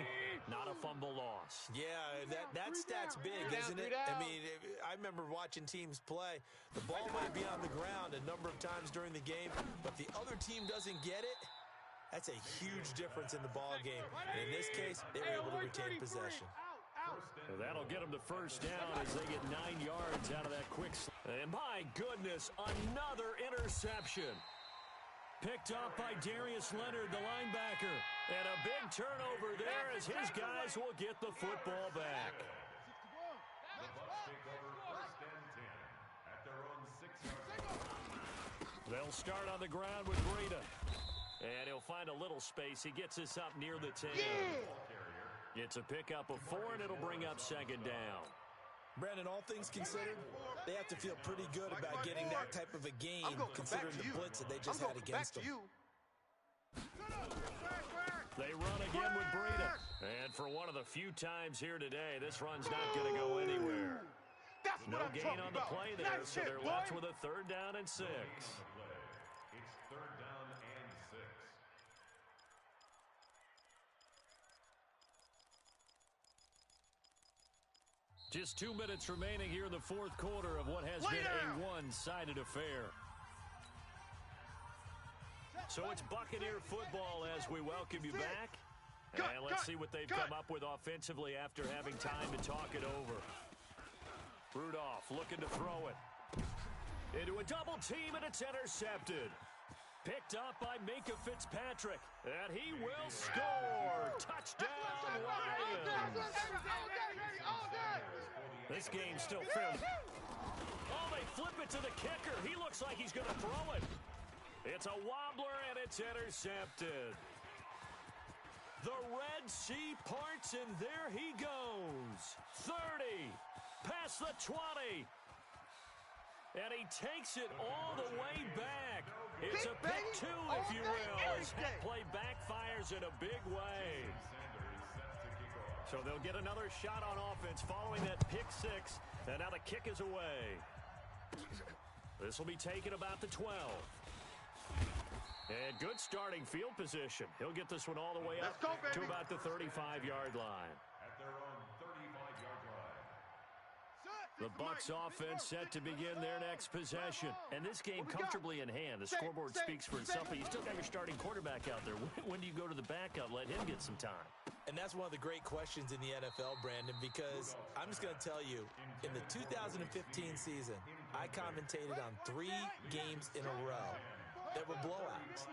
not a fumble loss. Yeah, that stat's big, isn't it? I mean, I remember watching teams play. The ball might be on the ground a number of times during the game, but if the other team doesn't get it, that's a huge difference in the ball game. And in this case, they were able to retain possession. So that'll get them to first down as they get 9 yards out of that quick. And my goodness, another interception. Picked up by Darius Leonard, the linebacker. And a big turnover there as his guys will get the football back. The Bucs take over 1st and 10 at their own 6-yard line. They'll start on the ground with Breida. And he'll find a little space. He gets this up near the 10. It's a pickup of 4, and it'll bring up 2nd down. Brandon, all things considered, they have to feel pretty good about getting that type of a gain, considering the blitz that they just had against them. They run again with Breida. And for one of the few times here today, this run's not going to go anywhere. No gain on the play there, so they're left with a 3rd down and 6. It's 3rd down and 6. Just 2 minutes remaining here in the 4th quarter of what has been a one-sided affair. So it's Buccaneer football as we welcome you back. And let's see what they've come up with offensively after having time to talk it over. Rudolph looking to throw it. Into a double team, and it's intercepted. Picked up by Minkah Fitzpatrick. And he will score. Touchdown, Lions. This game's still filled. Oh, they flip it to the kicker. He looks like he's going to throw it. It's a wobbler, and it's intercepted. The Red Sea parts, and there he goes. 30, past the 20. And he takes it all the way back. It's a pick 2, if you will, as that play backfires in a big way. So they'll get another shot on offense following that pick 6. And now the kick is away. This will be taken about the 12. And good starting field position. He'll get this one all the way up to about the 35-yard line. At their own 35-yard line. The Bucs offense set to begin their next possession. And this game comfortably in hand. The scoreboard speaks for itself, but you still got your starting quarterback out there. When do you go to the backup, let him get some time? And that's one of the great questions in the NFL, Brandon, because I'm just going to tell you, in the 2015 season, I commentated on 3 games in a row that were blowouts.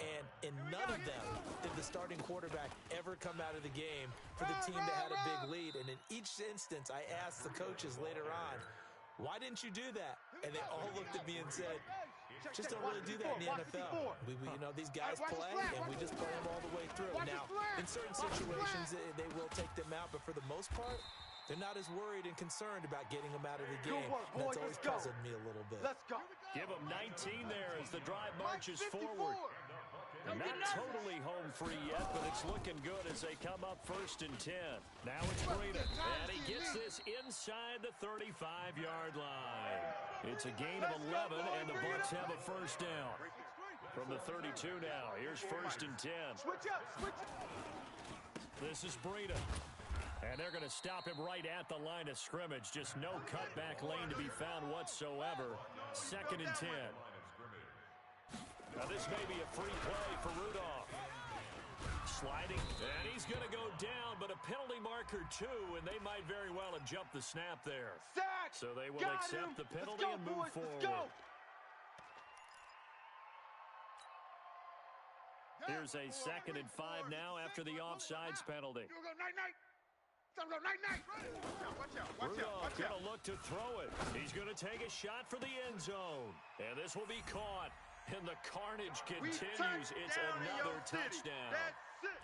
And in none of them did the starting quarterback ever come out of the game for the team that had a big lead. And in each instance, I asked the coaches later on, why didn't you do that? And they all looked at me and said, just don't really do that in the NFL. We these guys play, and we just play them all the way through. Now, in certain situations, they will take them out, but for the most part, they're not as worried and concerned about getting them out of the game. And that's always puzzled me a little bit. Let's go. Give them 19 there as the drive marches forward. Not totally home free yet, but it's looking good as they come up 1st and 10. Now it's Breida, and he gets this inside the 35-yard line. It's a gain of 11, and the Bucs have a first down. From the 32 now, here's 1st and 10. This is Breida. And they're going to stop him right at the line of scrimmage. Just no cutback lane to be found whatsoever. 2nd and 10. Now this may be a free play for Rudolph. Sliding, and he's going to go down, but a penalty marker too, and they might very well have jumped the snap there. Sack! So they will accept the penalty and move forward. Here's a 2nd and 5 now after the offsides penalty. You go night-night. Go night-night. Watch out. Rudolph gonna look to throw it. He's gonna take a shot for the end zone. And this will be caught. And the carnage continues. It's another touchdown.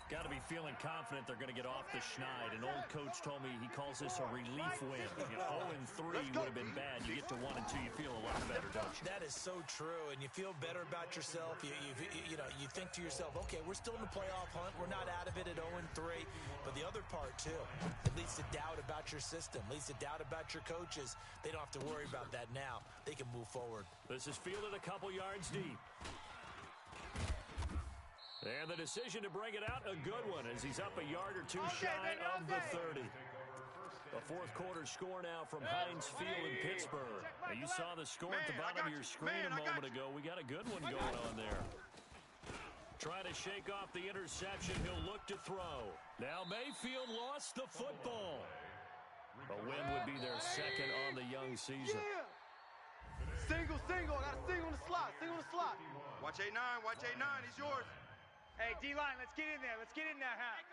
Got to be feeling confident they're going to get off the schneid. An old coach told me he calls this a relief win. 0-3 would have been bad. You get to 1-2, you feel a lot better, don't you? That is so true, and you feel better about yourself. You think to yourself, okay, we're still in the playoff hunt. We're not out of it at 0-3. But the other part, too, it leads to doubt about your system, leads to doubt about your coaches. They don't have to worry about that now. They can move forward. This is fielded a couple yards deep. And the decision to bring it out, a good one, as he's up a yard or two shy of the 30. The fourth quarter score now from Heinz Field in Pittsburgh. Now, you saw the score at the bottom of your screen a moment ago. We got a good one going on there. Trying to shake off the interception. He'll look to throw. Now Mayfield lost the football. A win would be their 2nd on the young season. Single. I got a single on the slot. Watch 8-9. He's yours. Hey, D-line, let's get in there. Let's get in there, huh?